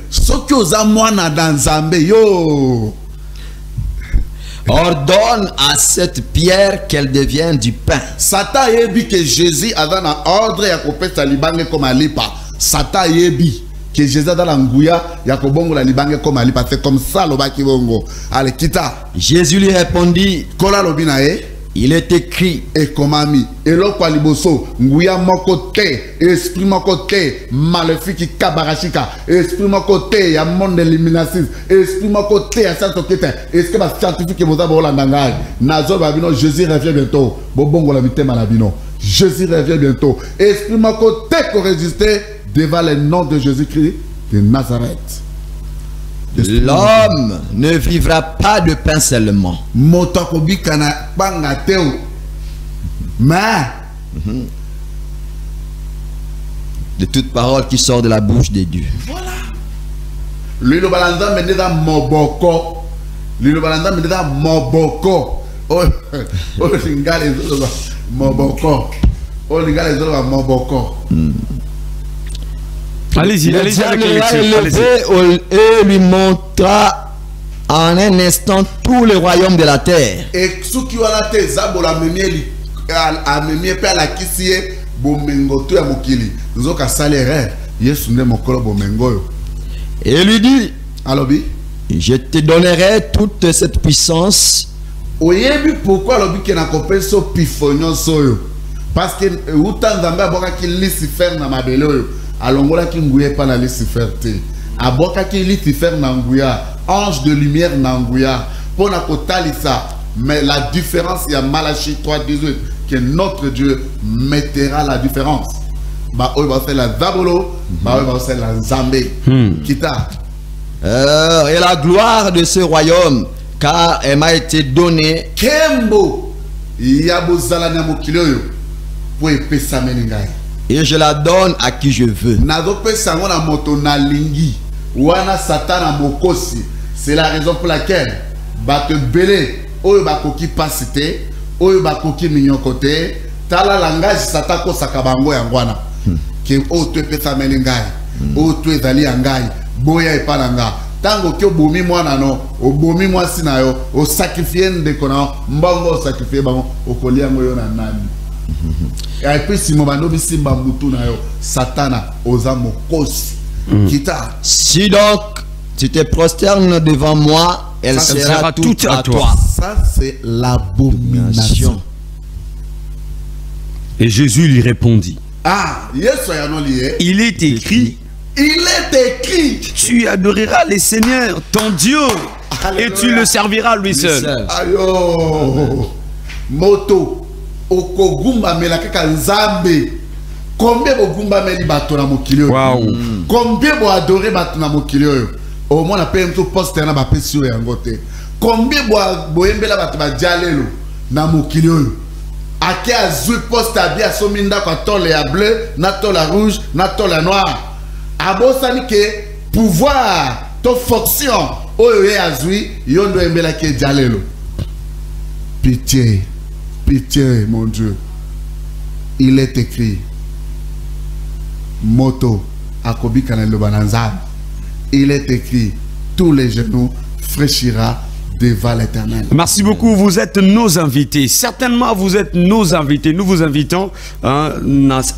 ordonne à cette pierre qu'elle devienne du pain. Satan a dit que Jésus avait un ordre à couper sa libange comme un lipa. Satan yebi que Jésus dans l'angouya ya ko bongo la libange comme ali parce que comme ça lo baki bongo allez kita. Jésus lui répondit, Kola lo binae. il est écrit, Et comme ami, et l'autre quoi liboso, ngouya mon côté, esprit mon côté, maléfique kabarashika, esprit mon côté, ya monde d'élimination, esprit mon côté, ya ça toquete, est-ce que ma scientifique que vous avez au langage, Nazo babino, Jésus revient bientôt, bobongo la vite malabino, Jésus revient bientôt, esprit mon côté qu'on résister devant le nom de Jésus-Christ de Nazareth. l'homme ne vivra pas de pain seulement. Motokobi kana bangateo. Mais De toute parole qui sort de la bouche des dieux. voilà. Lui le balanza me dans moboko. Lui le balanza me dans moboko. Oh lingale zolo moboko. Oh lingale zolo moboko. Allez-y, Le allez-y avec diable les l'a lectures. élevé et lui montra en un instant tout le royaume de la terre. Et ceux qui ont la tête zabola memie a memie pe la kisie bomengo to ya mokili. Nous ka salaire. Yesu ne mokolo bomengo. Et lui dit, Alobi. je te donnerai toute cette puissance Oyebi pourquoi lobi ke na kopeso pifonyo soyo. Parce que utanzamba boka ki Lucifer na mabele oyo. Alongola ki nguye pa na Lucifer te. Aboka ki Lucifer na nguya, ange de lumière na nguya. Pona kotalisa, mais la différence il y a Malachie 3:18 que notre Dieu mettra la différence. Ba oyo ba faire la zabolo, ba oyo ba faire la nzambe. Kita. et la gloire de ce royaume, car elle m'a été donnée Kembo yabozala na mokili oyo po epesa meningai. et je la donne à qui je veux. Nazopesa ngo na moto na lingi wana satana mokosi. C'est la raison pour laquelle bato belé oyo bakoki pasité oyo bakoki mignon côté tala langage satan ko sakabango yangwana ke o to pesa meningai o to ezali yangai boya epalanga tango ki obomi mwana no obomi mwasi na yo o sacrifier ndeko na mbongo o sacrifier bango okolia ngo yo na nani. Et puis si mo bando bisimba mutu na yo satana oza mokosi. Kita. Si donc tu te prosternes devant moi, elle Ça sera toute à toi. Ça c'est l'abomination. Et Jésus lui répondit, Ah, yes, ya no lié. il est écrit, Il est écrit. tu adoreras le Seigneur, ton Dieu, et tu le serviras lui seul. Ayo. Moto okogumba melaka ka nzambe. Combien bogumba meli bato na mokili oyo? Waouh. Combien bo adorer bato na mokili oyo? Au moins na pem to poster na ba pesi oyo yango te. Combien bo yembela bato ba dialelo na mokili oyo? Ake azui poster bien sominda kwa tole ya bleu, na tole ya rouge, na tole ya noir. Abosani ke pouvoir to fonction oyo ye azui yondo yembela ke dialelo. Pitié. Pitié, mon Dieu. Il est écrit. Moto akobi kanelo bananzab. Il est écrit. Tous les genoux fléchira devant l'Éternel. Merci beaucoup, vous êtes nos invités. Certainement, vous êtes nos invités. Nous vous invitons à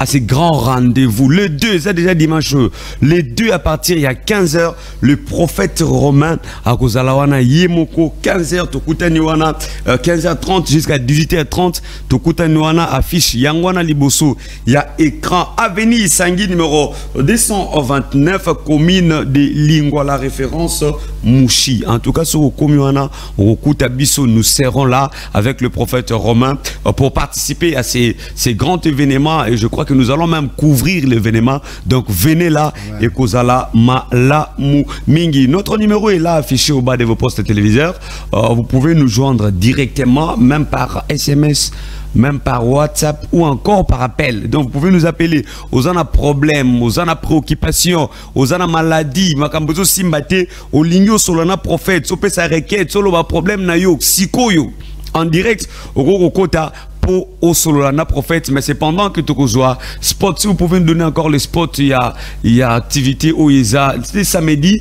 ces grands rendez-vous. Le 2, c'est déjà dimanche. Les 2 à partir, il y a 15h, le prophète romain à Kozalawana Yemoko, 15h, Tokutaniwana, 15h30 jusqu'à 18h30, Tokutaniwana affiche Yangwana Liboso. Il y a écran Avenue Sangui numéro 229, commune de Lingua, la référence Mouchi. En tout cas, sur Komiwana, nous serons là avec le prophète romain pour participer à ces grands événements et je crois que nous allons même couvrir l'événement. Donc venez là et Kozala Malamu Mingi. Notre numéro est là affiché au bas de vos postes téléviseurs. Vous pouvez nous joindre directement, même par SMS, même par WhatsApp ou encore par appel. Donc vous pouvez nous appeler aux en problèmes, aux en préoccupations, aux en maladies, makambozo simbate, au ligno solana prophète, sope sa requête, solo ba problème na yo, sikoyo, en direct au kota pour au solana prophète. Mais c'est pendant que tu as spot, si vous pouvez nous donner encore les spots, il y a activité au ISA, c'est samedi,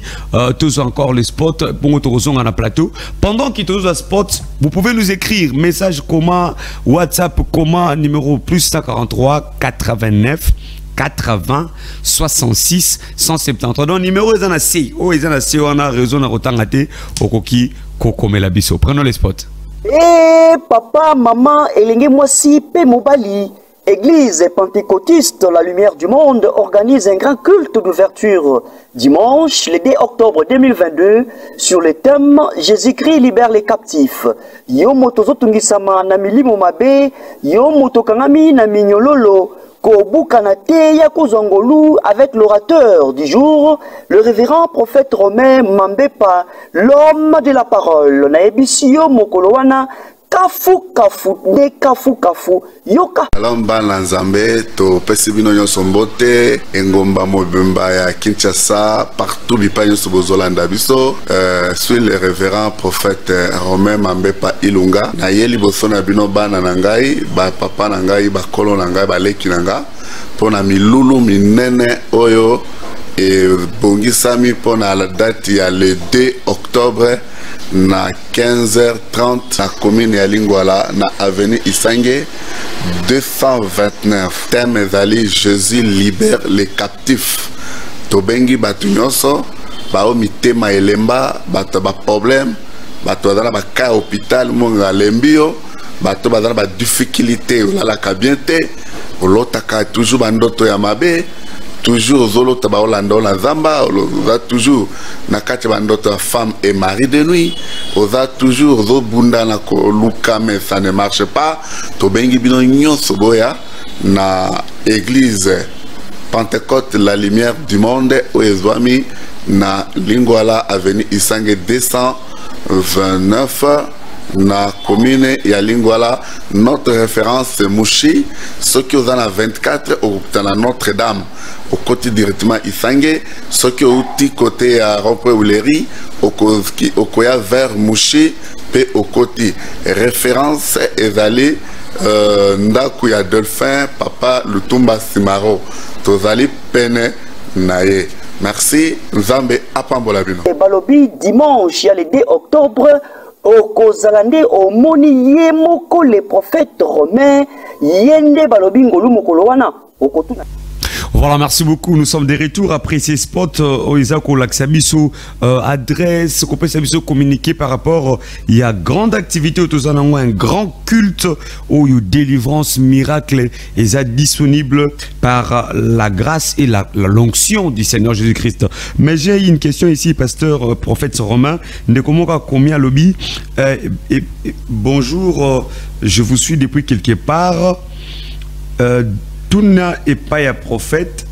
tous encore les spots pour nous en un plateau. Pendant que tu as spot, vous pouvez nous écrire message comment, WhatsApp comment, numéro plus 143 89 80 66 173. Donc numéro est en assez. Oh, ils en assez, on a raison à retangate au coquille kokomela biso. Prenons les spots. Eh papa, maman, elenge mwasi pe mobali. Église pentecôtiste La Lumière du Monde organise un grand culte d'ouverture dimanche, le 2 octobre 2022, sur le thème Jésus-Christ libère les captifs. Yo motozo tungisama na milimo mabe, yo motokangami na minyololo, Kobukana te ya kozongolu avec l'orateur du jour, le révérend prophète Romain Mambepa, l'homme de la parole. Na ebisio mokolowana kafu kafu de kafu kafu yoka. Alors bana nzambe to pesi bino nyonso mbote engomba mobimba ya Kinshasa partout bipa nyonso bozolanda biso. Suis le révérend prophète Romain Mambepa Ilunga na yeli boso na bino bana na ngai ba papa na ngai ba kolo na ngai ba leki na nga pona milulu minene oyo et bongisami pona la date ya le 2 octobre na 15h30 na commune ya Lingwala na avenue Isange 229. Thème ezali Jésus libère les captifs. Tobengi batu nyonso bao mitema elemba bato ba problème bato bazala ba ka hôpital monga lembio bato bazala ba difficulté la kabiente olotaka toujours bandoto ya mabe toujours zolo taba olanda na zamba oza toujours na kati bandoto femme et mari de nuit oza toujours zo bunda na ko luka mais ça ne marche pas to bengi bino nyonso boya na église Pentecôte La Lumière du Monde au ezwami na Lingwala avenue Isange 229 na commune ya Lingwala. Notre référence c'est Mouchi. Ceux qui ont 24 au Notre-Dame au côté directement Isange, ceux qui ont côté à Rond-Point Ouleri au Koya vers Mouchi et au côté référence est allé Ndakuya Delphin Papa Lutumba Simaro Tozali Pene Naye. Merci Nzambe apambola bino. Balobi dimanche ya le 2 octobre au Kozalande au moni yemoko le prophète Romain yende balobi ngolu mokolo wana okotuna. Voilà, merci beaucoup. Nous sommes de retour après ces spots. Oizako Laksabiso adresse, Sabiso communiqué par rapport. Il y a grande activité autour de un grand culte où il y a délivrance miracle et ça disponible par la grâce et l'onction du Seigneur Jésus-Christ. Mais j'ai une question ici, pasteur prophète Romain. Combien lobby bonjour, je vous suis depuis quelque part. Tuna et pas un prophète,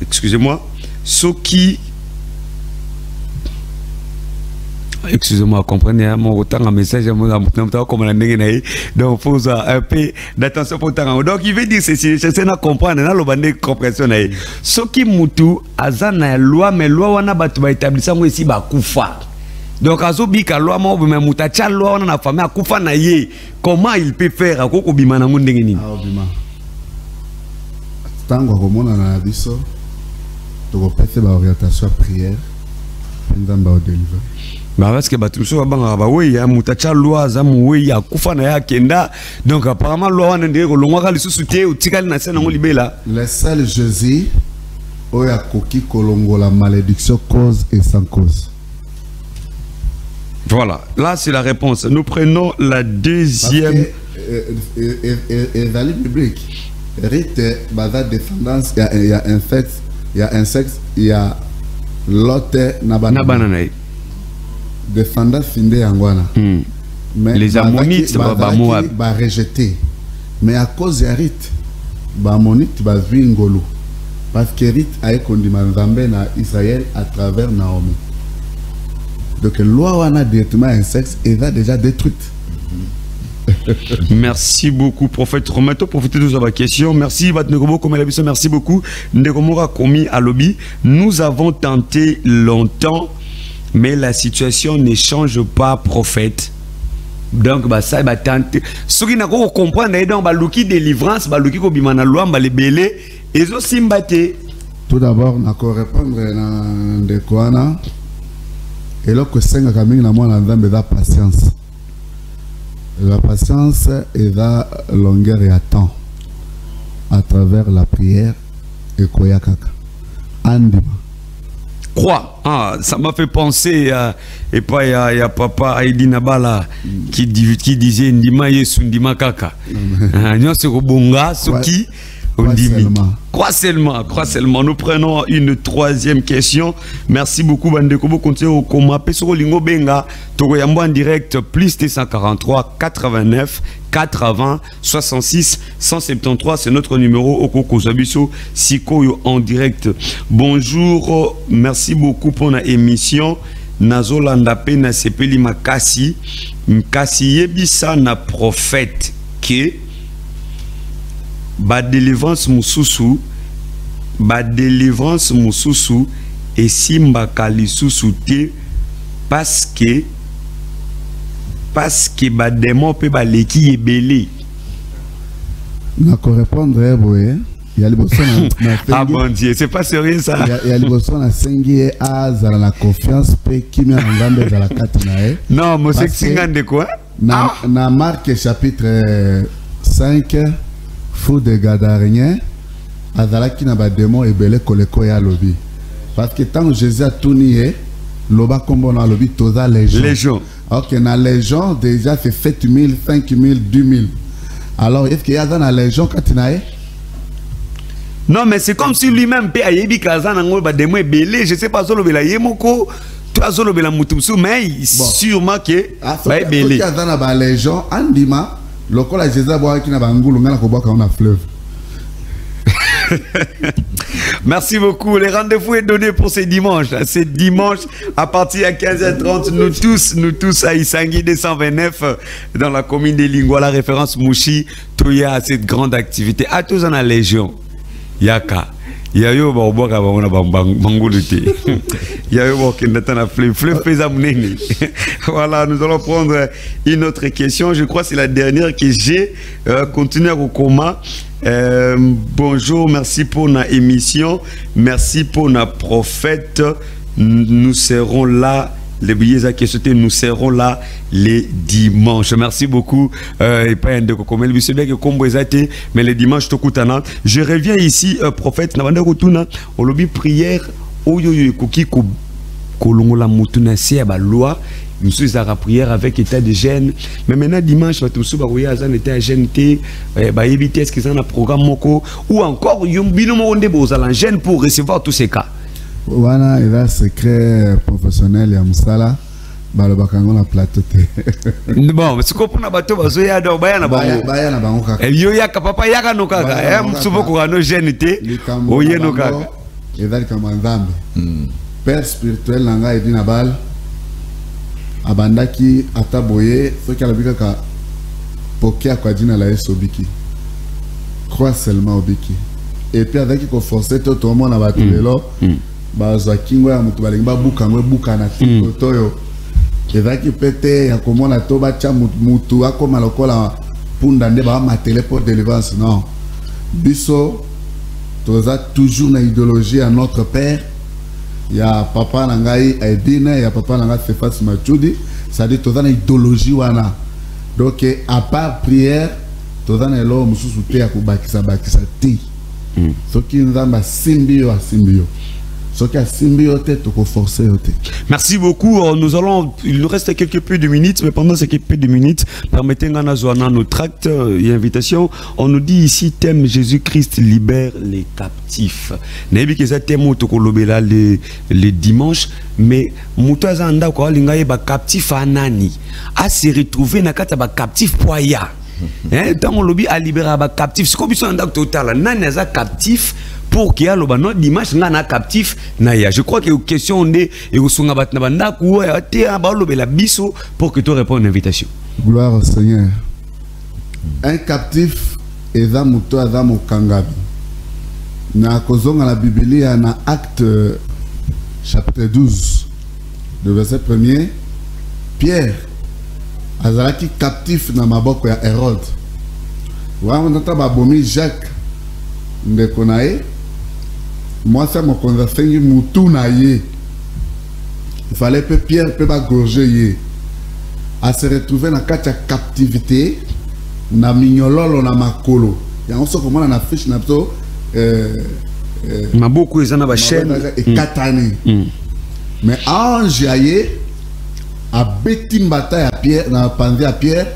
excusez-moi, excusez-moi, comprenez mon autant un message comme la donc il faut un peu d'attention pour temps. Donc il veut dire ceci, c'est à comprendre dans le bandé compréhension ce qui mutu azana loi mais loi wana batu ba établissement moi ici ba kufa. Donc azobika loi mo bima mutacha loi wana na famille akufa na ye. Comment il peut faire à koko bima na ndenge nini? Ah bima. Tango komona na biso to ko passer ba orientation prière pendant ba délivrer. Bah parce que batuso banga ba oui ya mutacha loi za mu oui ya kufa na ya kenda. Donc apparemment loi wana ndenge ko longwa ka lisusu te utikali na sena ngo libela. Le seul Jésus oya koki kolongo la malédiction cause et sans cause. Voilà, là c'est la réponse. Nous prenons la deuxième. Et dans le biblique, rite, basa descendance, il y a un sexe, il y a l'autre Nabanana. Descendance findé angwana. Mais les ammonites va rejeter. Mais à cause de rite, ammonite va ngolo. Parce que rite a conduit Nzambe na Israël à travers Naomi. Donc, la loi a directement un sexe et va déjà détruite. Merci beaucoup, prophète Romain. Profitez de votre question. Merci, merci beaucoup. Ndegomora Komi à lobby. Nous avons tenté longtemps, mais la situation ne change pas, prophète. Donc, ça va tenter. Ce qui n'a pas compris, c'est que délivrance, baluki ko bimana loi, les belé, et aussi mbate. Tout d'abord, on va répondre à Ndekwana. Et là, que c'est la patience. La patience est la longueur et à temps. à travers la prière et koyakaka. Andima. Croix. Ah, ça m'a fait penser et pas il y a papa Aïdi Nabala qui disait Ndima Yesu Ndima Kaka. Nous c'est Robonga, Soki. Croix seulement. Nous prenons une troisième question. Merci beaucoup, Bandeko. Vous continuez au coma. Pesoro Lingo Benga, Togoyambo en direct, plus T143 89 80 66 173. C'est notre numéro au Koko Zabiso Sikoyo en direct. Bonjour, merci beaucoup pour la émission. Nazolanda pe na sepeli makasi. Mkasi yebisa na prophète ke. Ba délivrance mususu et simbaka lisusu te parce que ba démon pe ba leki ebele. Na ko répondre boye ya liboso na Ah bon Dieu, c'est pas sérieux ça. Ya liboso na sengi azala na confiance pe kimia ngambe za la kati na e. Non, mo sexinga de quoi? Na Marc chapitre 5 fou de Gadarien azalaki na ba démon ebele koleko ya lobi parce que tant Jésus a tout nié loba kombo na lobi toza légion. OK, na légion déjà c'est 7000 5000 2000. Alors est-ce qu'il y a dans la légion katinae? Non mais c'est comme si lui-même pe ayebi kazana ngo ba démon ebele, je sais pas solo bela yemoko toi solo bela mutumsu mais sûrement que ba ebele. Il y a dans la légion andima lokola Jésus boa ki na bangulu ngana ko boka na fleuve. Merci beaucoup. Le rendez-vous est donné pour ce dimanche. C'est dimanche à partir de 15h30. Nous tous à Isangui 229 dans la commune de Lingua. La référence Mouchi, Toya à cette grande activité. À tous en la Légion. Yaka. Yayo baoboka baona banguluté. Yayo bokenatana fleuve pesamneni. Voilà, nous allons prendre une autre question. Je crois que c'est la dernière que j'ai. Continuer au coma. Bonjour, merci pour la émission. Merci pour la prophète. Nous serons là. Les billets à qui nous serons là les dimanches. Merci beaucoup. Et pas un de comme le bien que comme vous êtes, mais les dimanches tout coutana. Je reviens ici, prophète. Nabanda rotuna. Au lobby prière. Oyo yo koki ko kolongo la mutuna c'est ba loi. Nous sommes à la prière avec état de gêne. Mais maintenant dimanche, nous sommes à l'état de gêne. Bah éviter est-ce qu'ils ont un programme moko ou encore yom bino mo onde boza la gêne pour recevoir tous ces cas. Wana il a secret professionnel ya musala balobakango na plateau te. Bon, c'est quoi pour na bateau bazo ya do baya na bango kaka. Yo ya papa ya no kaka. Msubo ko no gêne te. Oye no kaka. Ezali kama nzambe. Père spirituel nanga edina bal. Abandaki ataboye soki alobika ka pokea kwa jina la Yesu obiki. Crois seulement obiki. Et puis avec ko forcer tout le monde na batulelo. Bazwa kingo ya mutu balingi babukango ebuka na tiko yo ezaki pete ya komona to bacha mutu akoma lokola punda nde ba matele pour délivrance non biso toza toujours na idéologie à notre père ya papa na ngai Aidina ya papa na ngai Sefas Machudi ça dit toza na idéologie wana donc à part prière toza na elo mususu te ya kubakisa ti soki nzamba simbio asimbio. Merci beaucoup. Il nous reste quelques peu de minutes, mais pendant ces quelques peu de minutes, permettez-nous à notre acte et invitation. On nous dit ici, thème Jésus-Christ libère les captifs. N'est-ce pas que ça thème les dimanches, mais Moutazanda quoi lingaye ba captif anani a se retrouver na kata ba captif poya. Dans mon lobby à libérer ba captif. Ce qu'on dit en total, nani za captif. Pour qu'il y ait le dimanche, on captif. Je crois que la question est pour que tu répondes à l'invitation. Gloire au Seigneur. Un captif est un mouton à un kangabi. Na kozonga la Bible, na Acte chapitre 12, le verset 1er, Pierre azalaki captif na maboko ya Hérode. Wa on entend babomi Jacques ndekonae. Moi, ça m'a convaincu moutou na ye. Il fallait que Pierre peut pas gorger ye. À se retrouver dans la captivité, na mignololo na makolo. Il y a aussi comment on affiche n'abso Maboko ils en a chaîne et katane. Mais ange aye a beti mbata à Pierre na pandi à Pierre,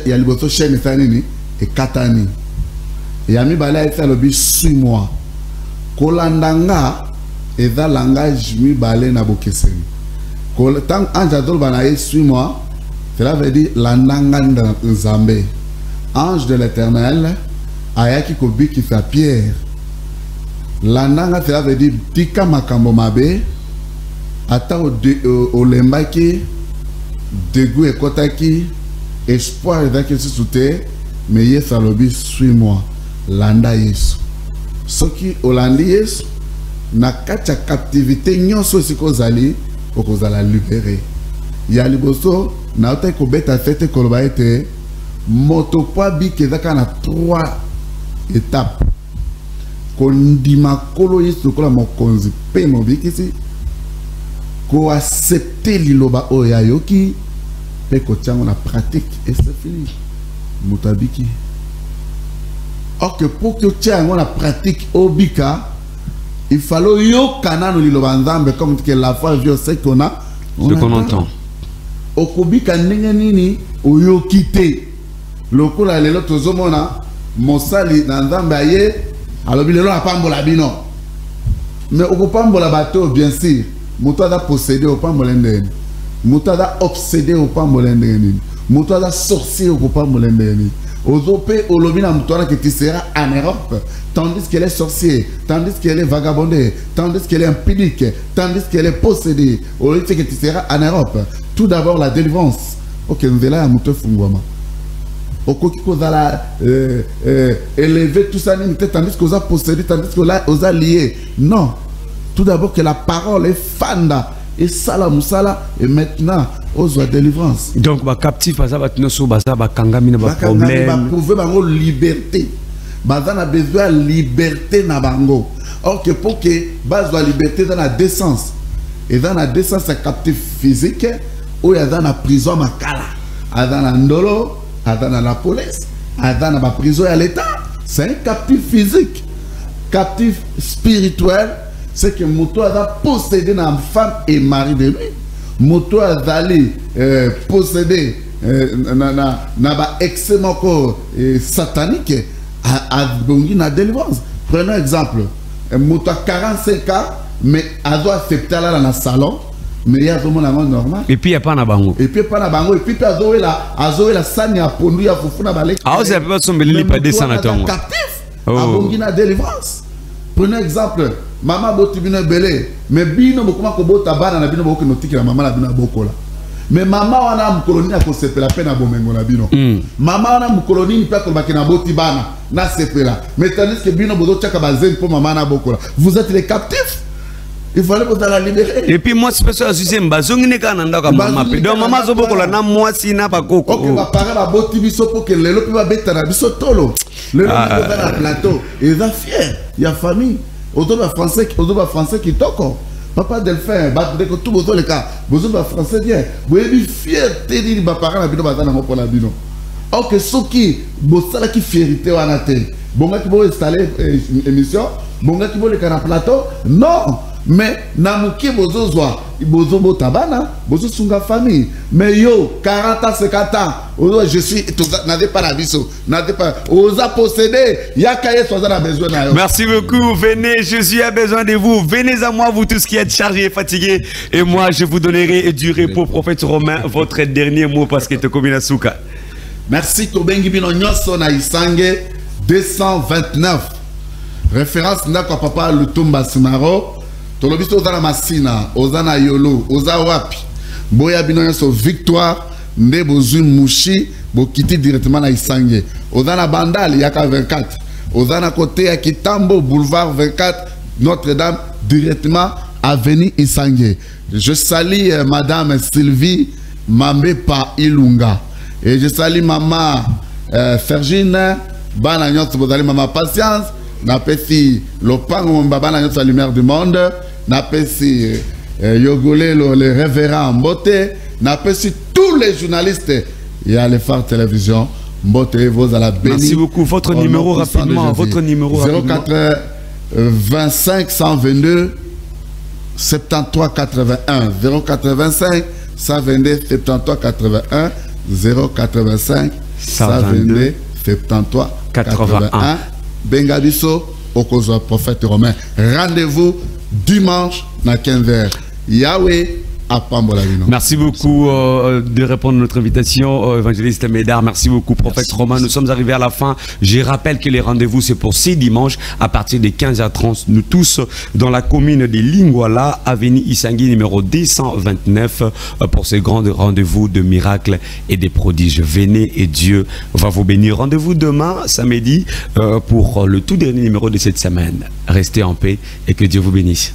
il y a liboso chaîne sanini et katane. Et ami bala eta lobi suis-moi. Kolandanga eza langage mi balé na bokeseni. Tant ange adol banaye suis-moi, cela veut dire landanga nzambe. Ange de l'Éternel ayaki kobi qui fait Pierre. Landanga cela veut dire tika makambo mabe ata o lembaki degu ekotaki espoir ezaki sute mais Yesu alobi suis-moi landa Yesu. Soki olandi Yesu na kati ya captivité nyonso esikozali okozala libéré. Ya liboso na ota kobeta fete koloba ete moto po abiki ezaka na 3 étapes. Kondima kolo Yesu kola mokonzi pe mobikisi ko accepter liloba oya yoki pe ko tiango na pratique et c'est fini. Moto abiki. Or que pour que tu aies la pratique obika, il fallait yo kanano liloba nzambe comme que la foi vieux c'est qu'on a. Ce qu'on entend. Okobika ndenge nini oyo kité. Lokola lelo tozomona mosali na nzambe aye alobi lelo apambola bino. Mais okopambola bateau bien sûr. Moto a possédé au pambola ndeni. Moto a obsédé au pambola ndeni. Moto a sorcier au pambola ndeni. Ozope olobina mutwana que tu seras en Europe, tandis qu'elle est sorcier, tandis qu'elle est vagabondée, tandis qu'elle est impudique, tandis qu'elle est possédée. Olobina que tu seras en Europe. Tout d'abord la délivrance. Ok, nous allons à muto fungwama. Okoki kozala élever tout ça tandis qu'on a possédé, tandis qu'on a lié. Non. Tout d'abord que la parole est fanda. Et sala musala et maintenant aux délivrance. Donc ba captif baza batinoso baza ba kangami na ba problème. Ba prouver bango liberté. Baza na besoin liberté na bango. Or que pour que base la liberté dans la décence. Et dans la décence c'est captif physique ou ya dans la prison makala. A dans la ndolo, a dans la police, a dans la prison à l'état. C'est un captif physique. Captif spirituel. C'est que Moto a possédé une femme et mari de lui. Moto a possédé na excellent corps satanique a donné la délivrance. Prenons exemple. Moto a 45 ans, mais a doit accepter là dans le salon. Mais il y a tout le monde normal. Et puis il n'y a pas na bango. Et puis il n'y a pas na bango. Et puis il y a la sagne à pondu à foufou na balek. Ah, c'est pas son belili pas descendre à ton. Captif. A donné la délivrance. Prenons exemple. Maman boti bino belé mais bino bokuma ko bota bana na bino boko notiki na mama na bino bokola mais mama wana mkoloni ko sepela pe na bomengo na bino mama wana mkoloni ni pa ko bakina boti bana na sepela mais tandis que bino bozo tchaka bazen pour mama na bokola vous êtes les captifs. Il fallait que la libérer. Et puis moi c'est parce que je bazongi ne kana ndaka mama pe donc mama zo bokola na mwasi na bakoko OK ba para ba boti biso pour que lelo pe ba beta na biso tolo lelo pe ba na plateau et va fier il y a famille. Autour français qui toque. Papa Delphin, que tout besoin le cas. Besoin français bien. Vous avez fierté de vos parents bino bazana pour la bino. Ok, ce qui bossala qui fierté ou anate. Bonga qui veut installer émission. Bonga qui veut le canal plateau. Non. Mais namuki bozo zwa. Bozo botabana. Bozo sunga famille. Mais yo 40 ans 50 ans. Je suis n'avez pas la viso. N'avez pas. Osa posséder. Yakaye soza besoin na yo. Merci beaucoup. Venez, Jésus a besoin de vous. Venez à moi, vous tous qui êtes chargés et fatigués. Et moi, je vous donnerai du repos, prophète Romain, votre dernier mot parce que te combine souka. Merci Tobengi bino nyoso na Isange 229. Référence ndako papa Lutumba Simaro. Tolobiso ozana masina, ozana yolo, oza wapi. Boya bino nyoso victoire nde bozui mushi bokiti directement na Isange. Ozana bandali yaka 24. Ozana côté ya Kitambo boulevard 24 Notre-Dame directement avenue Isange. Je salue madame Sylvie Mambepa Ilunga. Et je salue maman Fergine, bana nyotso bozali maman Patience, na pesi lopango mbaba na nyotso la lumière du monde, na pesi Yogolé le révérend Mbote, na pesi tous les journalistes et à l'Effort Télévision. Mbote vos à la béni. Merci beaucoup. Votre numéro rapidement. Votre numéro 085 122 73 81. 085 122 73 81. 085 122 73 81. Bengabiso, Okozo, prophète romain. Rendez-vous dimanche à 15h. Yahweh. Merci beaucoup de répondre à notre invitation, évangéliste Médard. Merci beaucoup, prophète Romain. Nous sommes arrivés à la fin. Je rappelle que les rendez-vous, c'est pour ces dimanches à partir de 15h30. Nous tous dans la commune de Lingwala, avenue Isangui, numéro 229, pour ces grands rendez-vous de miracles et des prodiges. Venez et Dieu va vous bénir. Rendez-vous demain, samedi, pour le tout dernier numéro de cette semaine. Restez en paix et que Dieu vous bénisse.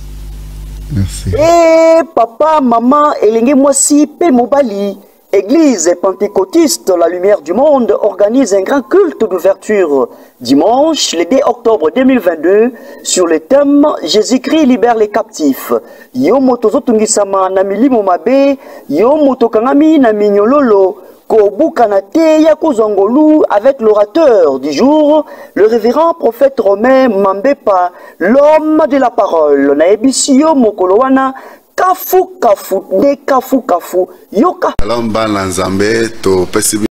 Merci. Et papa, maman, Elinge Mwasi, P. Mobali, Église pentecôtiste La Lumière du Monde organise un grand culte d'ouverture dimanche, le 2 octobre 2022, sur le thème Jésus-Christ libère les captifs. Yo motozo tungisama na milimo mabe, yo motokangami na minyololo. Kobukanate Yakozongolu avec l'orateur du jour, le révérend prophète Romain Mambepa, l'homme de la parole. Naebisio Mokolowana, kafu kafu, de kafu kafu, yoka. Alors, Bananzambe, to